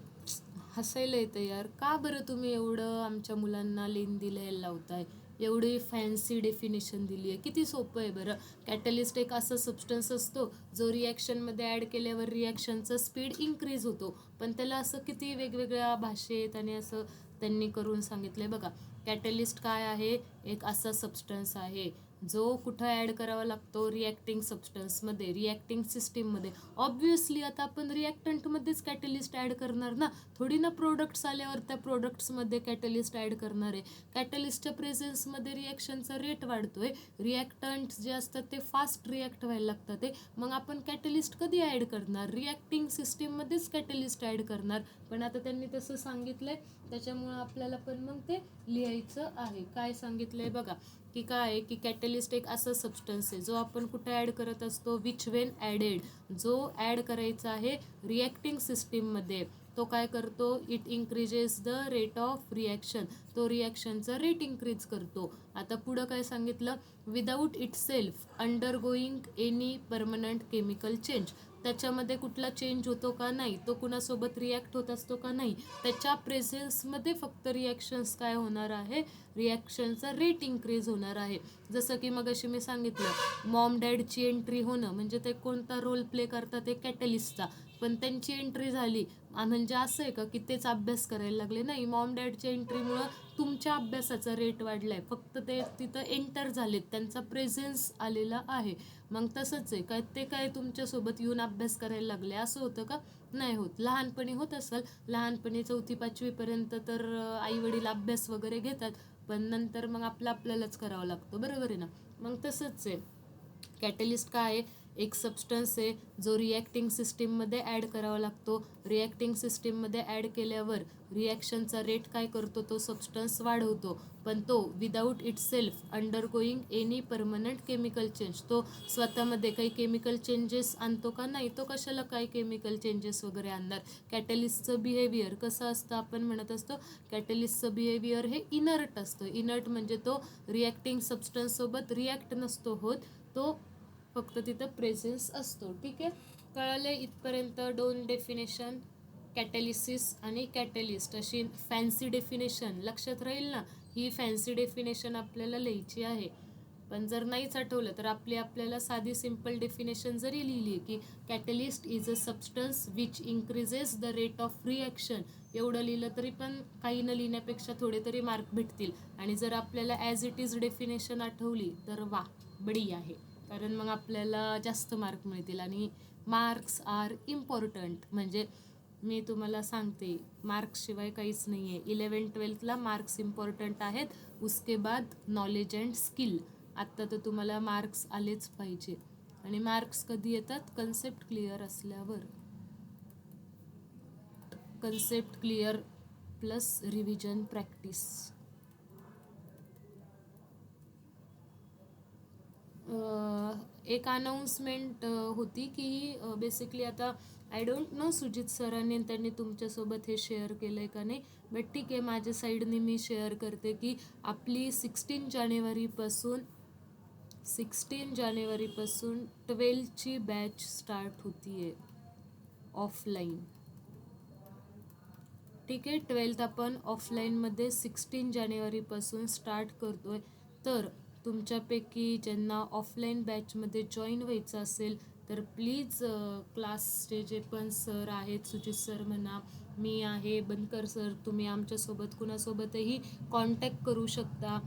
हसायला येतं यार, का बरं तुम्ही एवढं आमच्या मुलांना लेन दिलायला लावताय, एवढी फॅन्सी डेफिनेशन दिली आहे. किती सोपं आहे बरं. कॅटलिस्ट एक असा सबस्टन्स असतो जो रिॲक्शनमध्ये ॲड केल्यावर रिॲक्शनचा स्पीड इन्क्रीज होतो, पण त्याला असं किती वेगवेगळ्या भाषेत आणि असं त्यांनी करून सांगितलंय बघा. कॅटलिस्ट काय आहे, एक असा सबस्टन्स आहे जो कुठं ॲड करावा लागतो, रिॲक्टिंग सबस्टन्समध्ये, रिॲक्टिंग सिस्टीममध्ये. ऑब्व्हियसली आता आपण रिॲक्टंटमध्येच कॅटलिस्ट ॲड करणार ना, थोडी ना प्रोडक्ट्स आल्यावर त्या प्रोडक्ट्समध्ये कॅटलिस्ट ॲड करणार आहे. कॅटलिस्टच्या प्रेझेन्समध्ये रिॲक्शनचा रेट वाढतोय, रिॲक्टंट जे असतात ते फास्ट रिॲक्ट व्हायला लागतात ते. मग आपण कॅटलिस्ट कधी ॲड करणार, रिॲक्टिंग सिस्टीममध्येच कॅटलिस्ट ॲड करणार. पण आता त्यांनी तसं सांगितलंय, त्याच्यामुळं आपल्याला पण मग ते लिहायचं आहे. काय सांगितलंय बघा, की काय आहे की कॅटलिस्ट एक असा सबस्टन्स आहे जो आपण कुठे ॲड करत असतो, विच वेन ॲडेड, जो ॲड करायचा आहे रिॲक्टिंग सिस्टीममध्ये. तो काय करतो, it increases the rate of reaction, तो रिॲक्शनचा रेट इन्क्रीज करतो. आता पुढं काय सांगितलं, without itself undergoing any permanent chemical change, त्याच्यामध्ये कुठला चेंज होतो का नाही, तो कुणासोबत रिॲक्ट होत असतो का नाही, त्याच्या प्रेझेन्समध्ये फक्त रिॲक्शन्स काय होणार आहे, रिॲक्शनचा रेट इन्क्रीज होणार आहे. जसं की मग अशी मी सांगितलं, मॉम डॅडची एंट्री होणं म्हणजे ते कोणता रोल प्ले करतात, ते कॅटलिस्टचा. पण त्यांची एंट्री झाली म्हणजे असं आहे का की तेच अभ्यास करायला लागले, नाही. मॉम डॅडच्या एंट्रीमुळं तुमच्या अभ्यासाचा रेट वाढलाय, फक्त ते तिथं एंटर झालेत, त्यांचा प्रेझेन्स आलेला आहे. मग तसंच आहे काय, ते काय तुमच्यासोबत येऊन अभ्यास करायला लागले असं होतं का, नाही होत. लहानपणी होत असेल, लहानपणी 4वी-5वीपर्यंत तर आई वडील अभ्यास वगैरे घेतात, पण नंतर मग आपल्यालाच करावं लागतं, बरोबर आहे ना. मग तसंच आहे, कॅटलिस्ट काय आहे, एक सबस्टन्स आहे जो रिॲक्टिंग सिस्टीममध्ये ॲड करावा लागतो. रिॲक्टिंग सिस्टीममध्ये ॲड केल्यावर रिॲक्शनचा रेट काय करतो, तो सबस्टन्स वाढवतो, पण तो without itself undergoing any permanent chemical change, तो स्वतःमध्ये काही केमिकल चेंजेस आणतो का, नाही. तो कशाला काही केमिकल चेंजेस वगैरे आणणार. कॅटलिस्टचं बिहेवियर कसं असतं, आपण म्हणत असतो कॅटलिस्टचं बिहेवियर हे इनर्ट असतं. इनर्ट म्हणजे तो रिॲक्टिंग सबस्टन्ससोबत रिॲक्ट नसतो होत, तो फक्त तिथं प्रेझेन्स असतो. ठीक आहे, कळाले इथपर्यंत. 2 डेफिनेशन, कॅटॅलिसिस आणि कॅटलिस्ट, अशी फॅन्सी डेफिनेशन लक्षात राहील ना. ही फॅन्सी डेफिनेशन आपल्याला लिहायची आहे. पण जर नाहीच आठवलं तर आपल्याला साधी सिम्पल डेफिनेशन जरी लिहिली की catalyst is a substance which increases the rate of reaction, एवढं लिहिलं तरी पण काही न लिहिण्यापेक्षा थोडे तरी मार्क भेटतील. आणि जर आपल्याला ॲज इट इज डेफिनेशन आठवली तर वा, बडी आहे, कारण मग आपल्याला जास्त मार्क मिळतील. आणि मार्क्स आर इम्पॉर्टंट, म्हणजे मी तुम्हाला सांगते, मार्क्सशिवाय काहीच नाही आहे. 11th-12thला मार्क्स इम्पॉर्टंट आहेत, उसके बाद नॉलेज अँड स्किल. आत्ता तर तुम्हाला मार्क्स आलेच पाहिजे. आणि मार्क्स कधी येतात, कन्सेप्ट क्लिअर असल्यावर. Concept clear plus revision practice. एक अनाऊन्समेंट होती की बेसिकली आता आय डोंट नो सुजित सरांनी त्यांनी तुमच्यासोबत हे शेअर केलं आहे का नाही, बट ठीक आहे, माझ्या साईडने मी शेअर करते की आपली 16 जानेवारीपासून 12ची बॅच स्टार्ट होती आहे ऑफलाईन. ठीक आहे, 12th आपण ऑफलाईनमध्ये 16 जानेवारीपासून स्टार्ट करतोय. तर तुमच्यापैकी ज्यांना ऑफलाईन बॅचमध्ये जॉईन व्हायचं असेल तर प्लीज क्लासचे जे पण सर आहेत, सुजित सर म्हणा, मी आहे, बनकर सर, तुम्ही आमच्यासोबत कुणासोबतही कॉन्टॅक्ट करू शकता.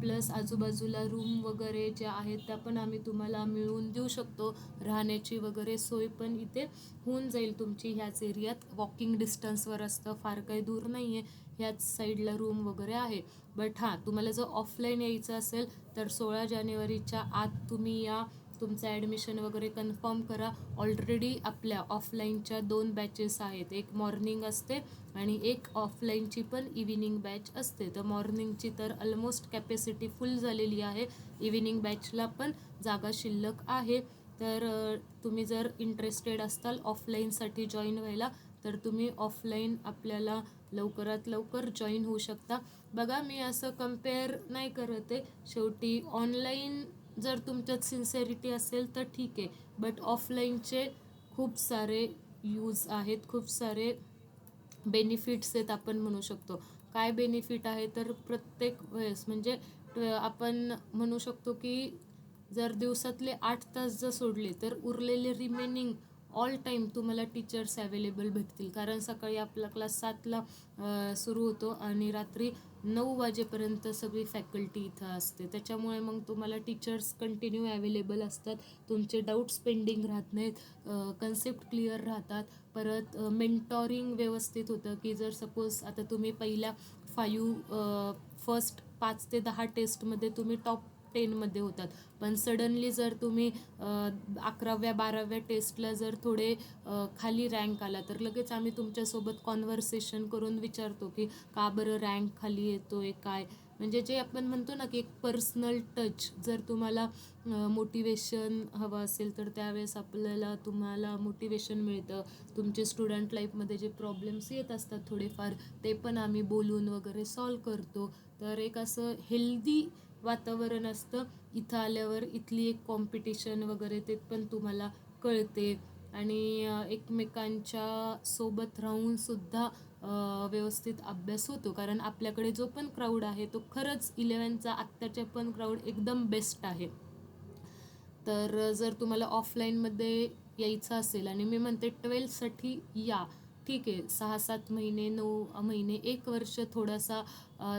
प्लस आजूबाजूला रूम वगैरे ज्या आहेत त्या पण आम्ही तुम्हाला मिळवून देऊ शकतो. राहण्याची वगैरे सोय पण इथे होऊन जाईल तुमची. ह्याच एरियात वॉकिंग डिस्टन्सवर असतं, फार काही दूर नाही आहे, ह्याच साईडला रूम वगैरे आहे. बट हां, तुम्हाला जर ऑफलाईन यायचं असेल तर 16 जानेवारीच्या आत तुम्ही या. तुमचं ॲडमिशन वगैरे कन्फर्म करा. ऑलरेडी आपल्या ऑफलाईनच्या 2 बॅचेस आहेत, एक मॉर्निंग असते आणि एक ऑफलाईनची पण इव्हिनिंग बॅच असते. तर मॉर्निंगची तर ऑलमोस्ट कॅपॅसिटी फुल झालेली आहे, इव्हिनिंग बॅचला पण जागा शिल्लक आहे. तर तुम्ही जर इंटरेस्टेड असाल ऑफलाईनसाठी जॉईन व्हायला तर तुम्ही ऑफलाईन आपल्याला लवकरात लवकर जॉईन होऊ शकता. बघा, मी असं कम्पेअर नाही करत आहे, शेवटी ऑनलाईन जर तुमच्यात सिन्सिअरिटी असेल तर ठीक आहे, बट ऑफलाईनचे खूप सारे यूज आहेत, खूप सारे बेनिफिट्स आहेत आपण म्हणू शकतो. काय बेनिफिट आहे तर प्रत्येक वेळेस म्हणजे आपण म्हणू शकतो की जर दिवसातले 8 तास जर सोडले तर उरलेले रिमेनिंग ऑल टाईम तुम्हाला टीचर्स अवेलेबल भेटतील. कारण सकाळी आपला क्लास 7ला सुरू होतो आणि रात्री 9 वाजेपर्यंत सगळी फॅकल्टी इथं असते. त्याच्यामुळे मग तुम्हाला टीचर्स कंटिन्यू अवेलेबल असतात, तुमचे डाऊट्स पेंडिंग राहत नाहीत, कन्सेप्ट क्लिअर राहतात. परत मेंटॉरिंग व्यवस्थित होतं की जर सपोज आता तुम्ही पहिल्या फर्स्ट 5 ते 10 टेस्टमध्ये तुम्ही टॉप 10मध्ये होतात, पण सडनली जर तुम्ही 11व्या-12व्या टेस्टला जर थोडे खाली रँक आला तर लगेच आम्ही तुमच्यासोबत कॉन्व्हर्सेशन करून विचारतो की का बरं रँक खाली येतोय काय. म्हणजे जे आपण म्हणतो ना की एक पर्सनल टच, जर तुम्हाला मोटिवेशन हवं असेल तर त्यावेळेस तुम्हाला मोटिवेशन मिळतं. तुमचे स्टुडंट लाईफमध्ये जे प्रॉब्लेम्स येत असतात थोडेफार, ते पण आम्ही बोलून वगैरे सॉल्व करतो. तर एक असं हेल्दी वातावरण असतं. इथं आल्यावर इथली एक कॉम्पिटिशन वगैरे ते पण तुम्हाला कळते आणि एकमेकांच्या सोबत राहून सुद्धा व्यवस्थित अभ्यास होतो. कारण आपल्याकडे जो पण क्राऊड आहे तो खरंच 11चा आत्ताच्या पण क्राऊड एकदम बेस्ट आहे. तर जर तुम्हाला ऑफलाईनमध्ये यायचं असेल आणि मी म्हणते 12साठी या, ठीक आहे, 6-7 महिने 9 महिने 1 वर्ष थोडासा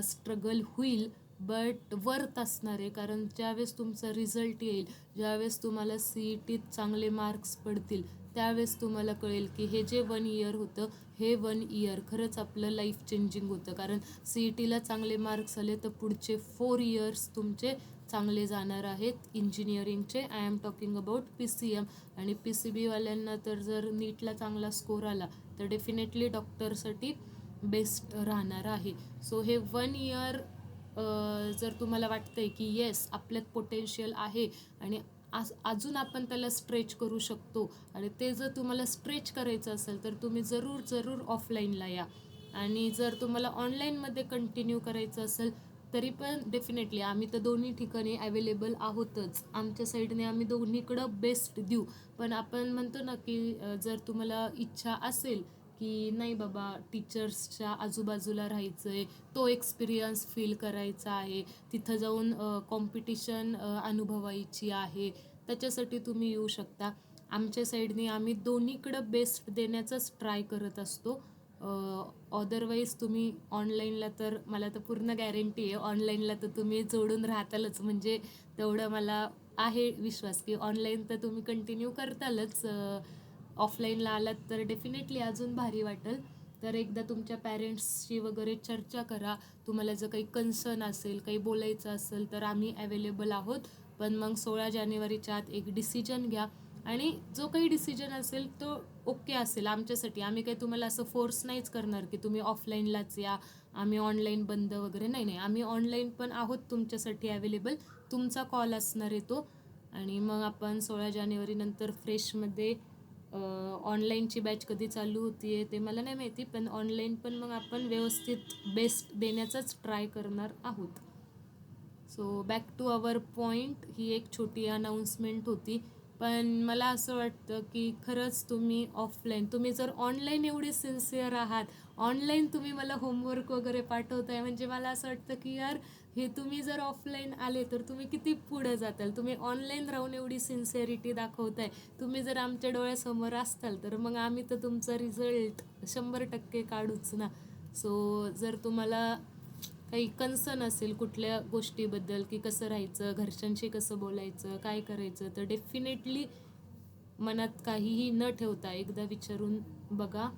स्ट्रगल होईल, बट वर्थ असणार आहे. कारण ज्यावेळेस तुमचा रिझल्ट येईल, ज्यावेळेस तुम्हाला CETत चांगले मार्क्स पडतील, त्यावेळेस तुम्हाला कळेल की हे जे 1 इयर होतं, हे 1 इयर खरंच आपलं लाईफ चेंजिंग होतं. कारण CETला चांगले मार्क्स आले तर पुढचे 4 इयर्स तुमचे चांगले जाणार आहेत इंजिनिअरिंगचे. I am talking about PCM. आणि PCBवाल्यांना तर जर नीटला चांगला स्कोर आला तर डेफिनेटली डॉक्टरसाठी बेस्ट राहणार आहे. सो हे 1 इयर जर तुम्हाला वाटतंय की येस आपल्यात पोटेन्शियल आहे आणि अजून आपण त्याला स्ट्रेच करू शकतो, आणि ते जर तुम्हाला स्ट्रेच करायचं असेल तर तुम्ही जरूर ऑफलाईनला या. आणि जर तुम्हाला ऑनलाईनमध्ये कंटिन्यू करायचं असेल तरी पण डेफिनेटली आम्ही तर दोन्ही ठिकाणी अवेलेबल आहोतच. आमच्या साईडने आम्ही दोन्हीकडं बेस्ट देऊ. पण आपण म्हणतो ना की जर तुम्हाला इच्छा असेल की नाही बाबा टीचर्सच्या आजूबाजूला राहायचं आहे, तो एक्सपिरियन्स फील करायचा आहे, तिथं जाऊन कॉम्पिटिशन अनुभवायची आहे, त्याच्यासाठी तुम्ही येऊ शकता. आमच्या साईडने आम्ही दोन्हीकडं बेस्ट देण्याचाच ट्राय करत असतो. अदरवाईज तुम्ही ऑनलाईनला तर मला तर पूर्ण गॅरंटी आहे ऑनलाईनला तर तुम्ही जोडून राहतालच. म्हणजे तेवढं मला आहे विश्वास की ऑनलाईन तर तुम्ही कंटिन्यू करतालच. ऑफलाईनला आलात तर डेफिनेटली अजून भारी वाटेल. तर एकदा तुमच्या पॅरेंट्सशी वगैरे चर्चा करा. तुम्हाला जर काही कन्सर्न असेल, काही बोलायचं असेल तर आम्ही अवेलेबल आहोत. पण मग 16 जानेवारीच्या आत एक डिसिजन घ्या आणि जो काही डिसिजन असेल तो ओके असेल आमच्यासाठी. आम्ही काही तुम्हाला असं फोर्स नाहीच करणार की तुम्ही ऑफलाईनलाच या, आम्ही ऑनलाईन बंद वगैरे नाही. आम्ही ऑनलाईन पण आहोत तुमच्यासाठी अवेलेबल. तुमचा कॉल असणार आहे तो. आणि मग आपण 16 जानेवारीनंतर फ्रेशमध्ये ऑनलाईनची बॅच कधी चालू होती आहे ते मला नाही माहिती, पण ऑनलाईन पण मग आपण व्यवस्थित बेस्ट देण्याचाच ट्राय करणार आहोत. So back to our point, ही एक छोटी अनाऊन्समेंट होती. पण मला असं वाटतं की खरंच तुम्ही जर ऑनलाईन एवढे सिन्सिअर आहात, ऑनलाईन तुम्ही मला होमवर्क वगैरे पाठवताय, म्हणजे मला असं वाटतं की यार हे तुम्ही जर ऑफलाईन आले तर तुम्ही किती पुढं जाताल. तुम्ही ऑनलाईन राहून एवढी सिन्सिअरिटी दाखवताय. तुम्ही जर आमच्या डोळ्यासमोर असताल तर मग आम्ही तर तुमचा रिझल्ट 100% काढूच ना. सो जर तुम्हाला काही कन्सर्न असेल कुठल्या गोष्टीबद्दल की कसं राहायचं, घरच्यांशी कसं बोलायचं, काय करायचं, तर डेफिनेटली मनात काहीही न ठेवता एकदा विचारून बघा.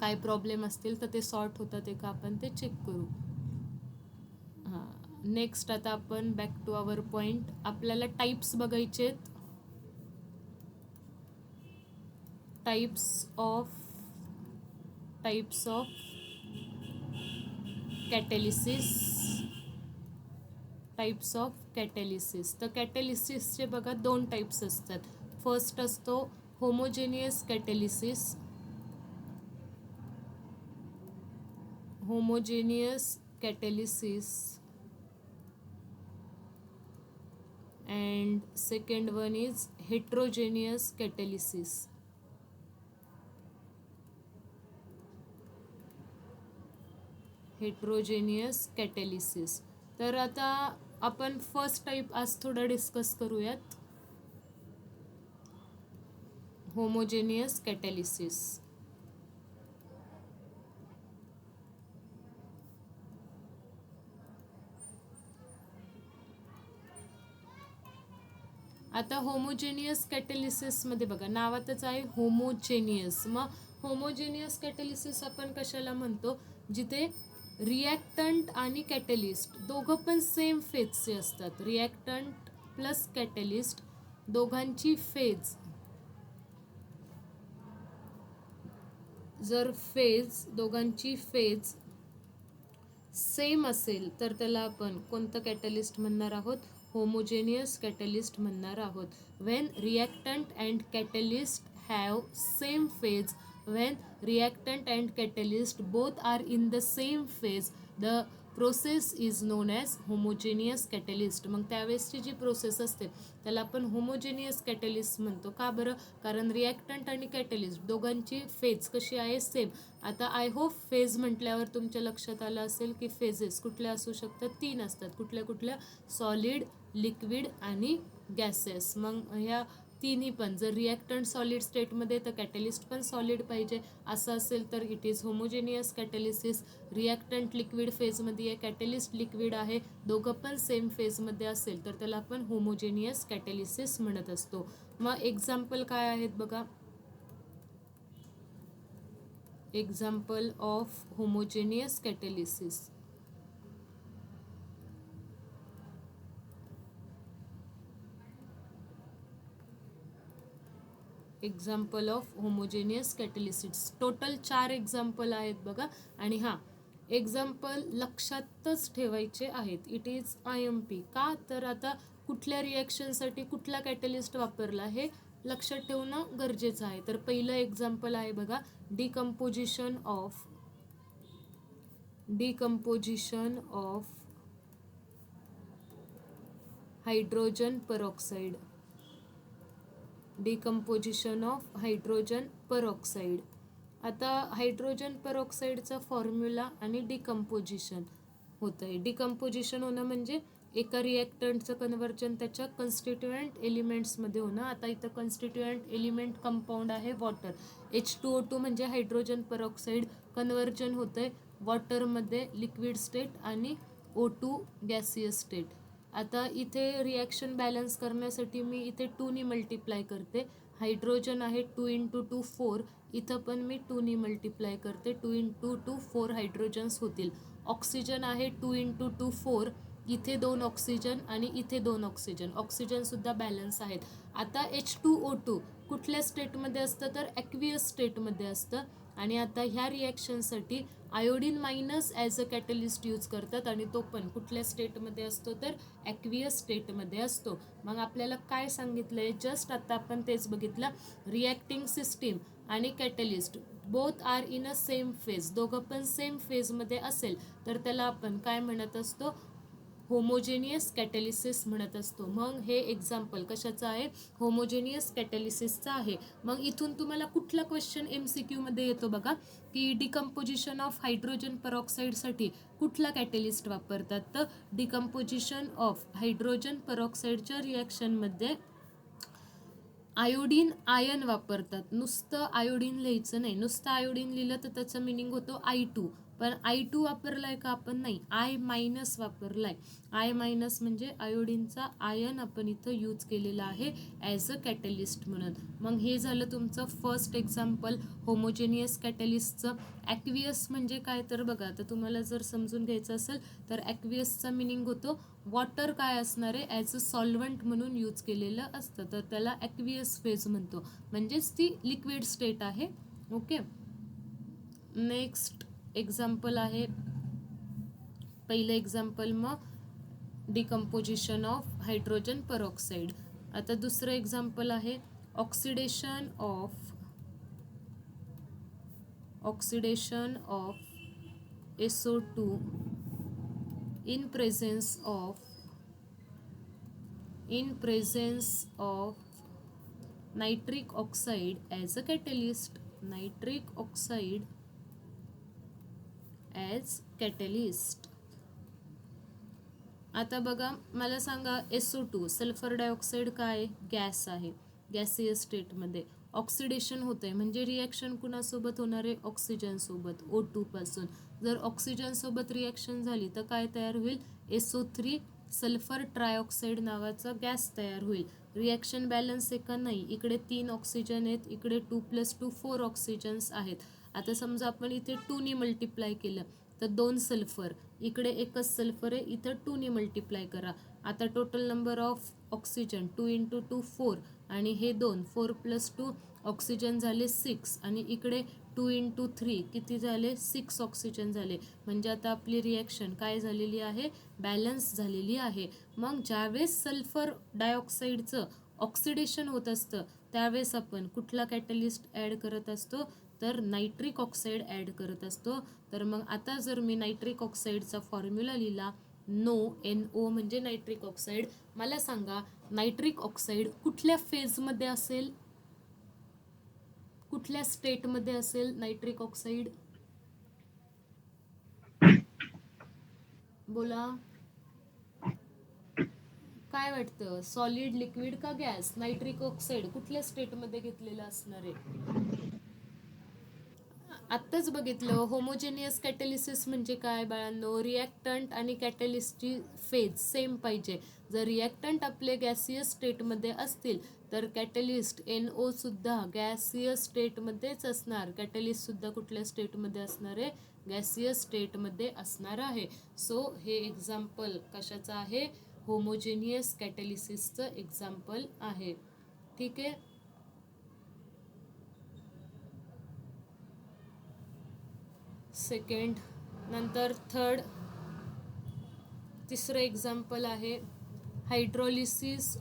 काय प्रॉब्लेम असतील तर ते सॉर्ट होतात आहे का आपण ते चेक करू. नेक्स्ट आता आपण बॅक टू आवर पॉईंट. आपल्याला टाईप्स बघायचे आहेत टाइप्स ऑफ कॅटॅलिसिस. तर कॅटॅलिसिसचे बघा 2 टाईप्स असतात. फर्स्ट असतो homogeneous कॅटॅलिसिस and second one is heterogeneous catalysis. तर आता आपण फर्स्ट टाईप आज थोडं डिस्कस करूयात, होमोजेनियस कॅटॅलिसिस. आता होमोजेनियस कॅटॅलिसिसमध्ये बघा नावातच आहे होमोजेनियस. मग होमोजेनियस कॅटॅलिसिस आपण कशाला म्हणतो, जिथे रिॲक्टंट आणि कॅटॅलिस्ट दोघं पण सेम फेजचे असतात. रिॲक्टंट प्लस कॅटॅलिस्ट दोघांची फेज दोघांची फेज सेम असेल तर त्याला आपण कोणतं कॅटॅलिस्ट म्हणणार आहोत, होमोजेनियस कॅटॅलिस्ट म्हणणार आहोत. when reactant and catalyst have same phase, when reactant and catalyst both are in the same phase, the process is known as homogeneous catalyst. मग त्यावेळेसची जी प्रोसेस असते त्याला आपण होमोजेनियस कॅटॅलिस्ट म्हणतो. का बरं? कारण रिॲक्टंट आणि कॅटॅलिस्ट दोघांची फेज कशी आहे, सेम. आता आय होप फेज म्हटल्यावर तुमच्या लक्षात आलं असेल की फेजेस कुठल्या असू शकतात, 3 असतात. कुठल्या? सॉलिड, लिक्विड आणि गॅसेस. मग ह्या तिन्ही पण जर रिॲक्टंट सॉलिड स्टेटमध्ये तर कॅटॅलिस्ट पण सॉलिड पाहिजे, असं असेल तर it is homogeneous catalysis. Reactant liquid फेजमध्ये आहे, कॅटॅलिस्ट लिक्विड आहे, दोघं पण सेम फेजमध्ये असेल तर त्याला आपण होमोजेनियस कॅटॅलिसिस म्हणत असतो. मग एक्झाम्पल काय आहेत बघा. Example of homogeneous catalysis. Example of homogeneous catalysis. Total 4 example आहेत बघा. आणि हां, एक्झाम्पल लक्षातच ठेवायचे आहेत. It is IMP. का? तर आता कुठल्या रिॲक्शनसाठी कुठला कॅटॅलिस्ट वापरला हे लक्षात ठेवणं गरजेचं आहे. तर पहिलं एक्झाम्पल आहे बघा, decomposition of hydrogen peroxide. Decomposition of hydrogen peroxide. आता हायड्रोजन पेरॉक्साईडचा फॉर्म्युला आणि डिकम्पोजिशन होतं आहे. डिकम्पोजिशन होणं म्हणजे एका रिॲक्टंटचं कन्व्हर्जन त्याच्या कन्स्टिट्युएंट एलिमेंट्समध्ये होणं. आता इथं कन्स्टिट्युएंट एलिमेंट कंपाऊंड आहे वॉटर. H2O2 म्हणजे हायड्रोजन पेरॉक्साईड कन्व्हर्जन होतं आहे वॉटरमध्ये लिक्विड स्टेट आणि O2 गॅसियस स्टेट. आता इथे रिॲक्शन बॅलन्स करण्यासाठी मी इथे 2 मल्टिप्लाय करते. हायड्रोजन आहे 2 × 2 4, इथं पण मी 2 मल्टिप्लाय करते. 2 × 2 4 हायड्रोजन्स होतील. ऑक्सिजन आहे 2 × 2 4, इथे 2 ऑक्सिजन आणि इथे 2 ऑक्सिजन. ऑक्सिजनसुद्धा बॅलन्स आहेत. आता H2O2 कुठल्या स्टेटमध्ये असतं तर ॲक्वियस स्टेटमध्ये असतं. आणि आता ह्या रिॲक्शनसाठी iodine minus as a catalyst use करतात आणि तो पण कुठल्या स्टेटमध्ये असतो तर ॲक्वियस स्टेटमध्ये असतो. मग आपल्याला काय सांगितलं आहे, जस्ट आता आपण तेच बघितलं. रिॲक्टिंग सिस्टीम आणि catalyst both are in a same phase, दोघं पण सेम फेजमध्ये असेल तर त्याला आपण काय म्हणत असतो, होमोजेनियस कॅटॅलिसिस म्हणत असतो. मग हे एक्झाम्पल कशाचं आहे, होमोजेनियस कॅटॅलिसिसचं आहे. मग इथून तुम्हाला कुठला क्वेश्चन MCQमध्ये येतो बघा, की डिकम्पोजिशन ऑफ हायड्रोजन पेरॉक्साईडसाठी कुठला कॅटॅलिस्ट वापरतात. तर डिकम्पोजिशन ऑफ हायड्रोजन पेरॉक्साईडच्या रिॲक्शनमध्ये आयोडीन आयन वापरतात. नुसतं आयोडीन लिहायचं नाही. नुसतं आयोडीन लिहिलं तर त्याचा मिनिंग होतो I2. पण I2 वापरलाय का आपण? नाही, I- वापरलाय. I- म्हणजे आयोडीनचा आयन आपण इथं यूज केलेला आहे ॲज अ कॅटलिस्ट म्हणून. मग हे झालं तुमचं फर्स्ट एक्झाम्पल होमोजेनियस कॅटलिस्टचं. ॲक्वियस म्हणजे काय तर बघा, आता तुम्हाला जर समजून घ्यायचं असेल तर ॲक्वियसचा मिनिंग होतो वॉटर काय असणार आहे ॲज अ सॉल्व्हंट म्हणून यूज केलेलं असतं, तर त्याला ॲक्वियस फेज म्हणतो, म्हणजेच ती लिक्विड स्टेट आहे. ओके, नेक्स्ट एक्झाम्पल आहे, पहिलं एक्झाम्पल मग डिकम्पोजिशन ऑफ हायड्रोजन परऑक्साईड. आता दुसरं एक्झाम्पल आहे oxidation of SO2 in presence of nitric oxide as a catalyst. आता बघा, मला सांगा SO2 सल्फर डायऑक्साईड काय? गॅस आहे, गॅसियस स्टेटमध्ये ऑक्सिडेशन होत आहे, म्हणजे रिॲक्शन कुणासोबत होणार आहे? ऑक्सिजन सोबत, O2 पासून. जर ऑक्सिजन सोबत रिॲक्शन झाली तर काय तयार होईल? SO3 सल्फर ट्रायऑक्साईड नावाचा गॅस तयार होईल. रिॲक्शन बॅलन्स आहे का? नाही, इकडे 3 ऑक्सिजन आहेत, इकडे 2 + 2 4 ऑक्सिजन्स आहेत. आता समजा आपण इथे 2 ने मल्टिप्लाय केलं तर 2 सल्फर, इकडे एकच सल्फर आहे, इथं 2 ने मल्टिप्लाय करा. आता टोटल नंबर ऑफ ऑक्सिजन 2 × 2 4, आणि हे 2 4 + 2 ऑक्सिजन झाले 6, आणि इकडे 2 × 3 किती झाले? 6 ऑक्सिजन झाले. म्हणजे आता आपली रिॲक्शन काय झालेली आहे? बॅलन्स झालेली आहे. मग ज्यावेळेस सल्फर डायऑक्साईडचं ऑक्सिडेशन होत असतं त्यावेळेस आपण कुठला कॅटलिस्ट ॲड करत असतो? तर नायट्रिक ऑक्साईड ॲड करत असतो. तर मग आता जर मी नायट्रिक ऑक्साईडचा फॉर्म्युला लिहिला, NO म्हणजे नायट्रिक ऑक्साईड, मला सांगा नायट्रिक ऑक्साईड कुठल्या फेजमध्ये असेल, कुठल्या स्टेटमध्ये असेल नायट्रिक ऑक्साईड? बोला, काय वाटतं? सॉलिड, लिक्विड का गॅस? नायट्रिक ऑक्साईड कुठल्या स्टेटमध्ये घेतलेलं असणार आहे? आत्ताच बघितलं, होमोजेनियस कॅटलिसिस म्हणजे काय बाळांनो? रिॲक्टंट आणि कॅटलिस्टची फेज सेम पाहिजे. जर रिॲक्टंट आपले गॅसियस स्टेटमध्ये असतील तर कॅटलिस्ट NO सुद्धा गॅसियस स्टेटमध्येच असणार. कॅटलिस्ट सुद्धा कुठल्या स्टेटमध्ये असणार आहे? गॅसियस स्टेटमध्ये असणार आहे. सो हे एक्झाम्पल कशाचं आहे? होमोजेनियस कॅटलिसिसचं एक्झाम्पल आहे. ठीक आहे. सेकंड, नंतर थर्ड, तिसरं एक्झाम्पल आहे hydrolysis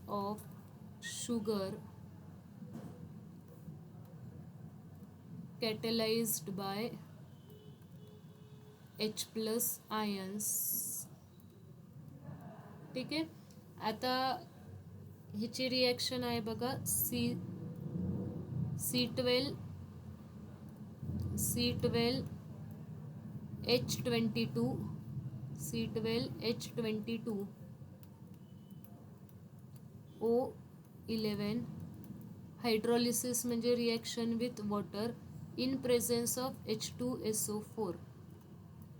of sugar catalysed by H+ ions. ठीक आहे. आता ह्याची रिॲक्शन आहे बघा, C12H22 O11. हायड्रॉलिसिस म्हणजे reaction with water in presence of H2SO4.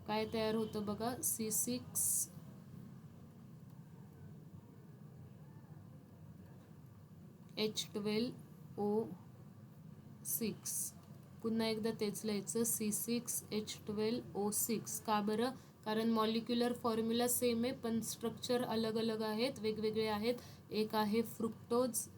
काय तयार होतं बघा? C6H12O6. पुन्हा एकदा तेच लिहायचं, C6H12O6. का बरं? कारण मॉलिक्युलर फॉर्म्युला सेम आहे पण स्ट्रक्चर अलग अलग आहेत, वेगवेगळे आहेत. एक आहे फ्रुक्टोज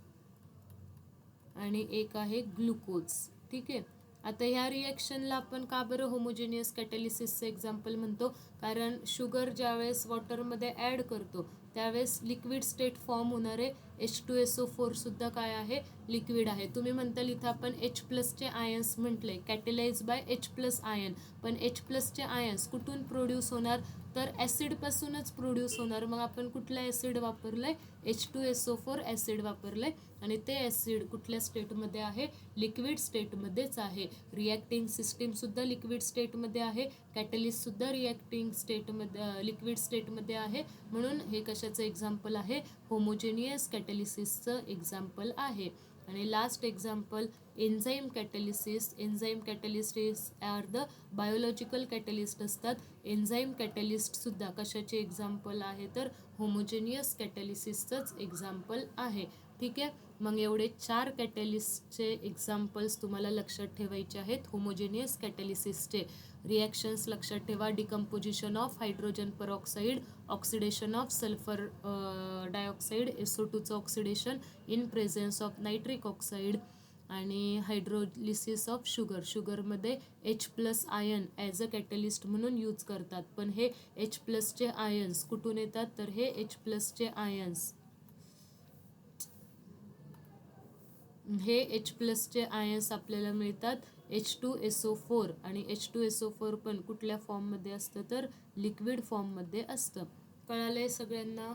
आणि एक आहे ग्लुकोज. ठीक आहे. आता ह्या रिॲक्शनला आपण का बरं होमोजेनियस कॅटलिसिसचं एक्झाम्पल म्हणतो? कारण शुगर ज्यावेळेस वॉटरमध्ये ॲड करतो त्यावेळेस लिक्विड स्टेट फॉर्म होणार आहे. H2SO4 सुद्धा काय आहे? लिक्विड आहे. तुम्ही म्हणताल इथं आपण H+ आयन्स म्हटले, कॅटलाइज बाय H+ आयन, पण H+ आयन्स कुठून प्रोड्यूस होणार? तर ॲसिडपासूनच प्रोड्यूस होणार. मग आपण कुठला ॲसिड वापरलाय? H2SO4 ॲसिड वापरलंय, आणि ते ॲसिड कुठल्या स्टेटमध्ये आहे? लिक्विड स्टेटमध्येच आहे. रिॲक्टिंग सिस्टीम सुद्धा लिक्विड स्टेटमध्ये आहे, कॅटलिस्ट सुद्धा रिॲक्टिंग स्टेटमध्ये लिक्विड स्टेटमध्ये आहे. म्हणून हे कशाचं एक्झाम्पल आहे? होमोजेनियस कॅटलिसिसचं एक्झाम्पल आहे. आणि last example enzyme catalysis. Enzyme catalysts are the biological catalyst असतात. एन्झाईम कॅटॅलिस्टसुद्धा कशाचे एक्झाम्पल आहे तर होमोजेनियस कॅटॅलिसिसचंच एक्झाम्पल आहे. ठीक आहे, मग एवढे 4 कॅटॅलिस्टचे एक्झाम्पल्स तुम्हाला लक्षात ठेवायचे आहेत. होमोजेनियस कॅटॅलिसिसचे रिॲक्शन्स लक्षात ठेवा. Decomposition of hydrogen peroxide, oxidation of sulphur dioxide, SO2चं oxidation in presence of nitric oxide, आणि हायड्रोलिसिस ऑफ शुगर. शुगरमध्ये H+ ion as a catalyst म्हणून यूज करतात, पण हे H+चे आयन्स कुठून येतात तर हे H+चे आयन्स चे आयन्स आपल्याला मिळतात H2SO4, आणि H2SO4 पण कुठल्या फॉर्ममध्ये असतं तर लिक्विड फॉर्ममध्ये असतं. कळालंय सगळ्यांना?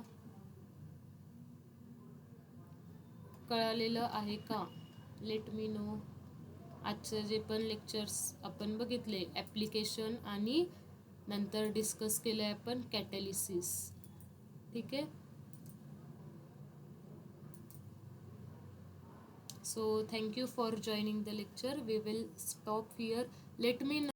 कळालेलं आहे का? Let me know. आजचं जे पण लेक्चर्स आपण बघितले, ॲप्लिकेशन आणि नंतर डिस्कस केलं आहे आपण कॅटॅलिसिस. ठीक आहे. So thank you for joining the lecture. We will stop here. Let me know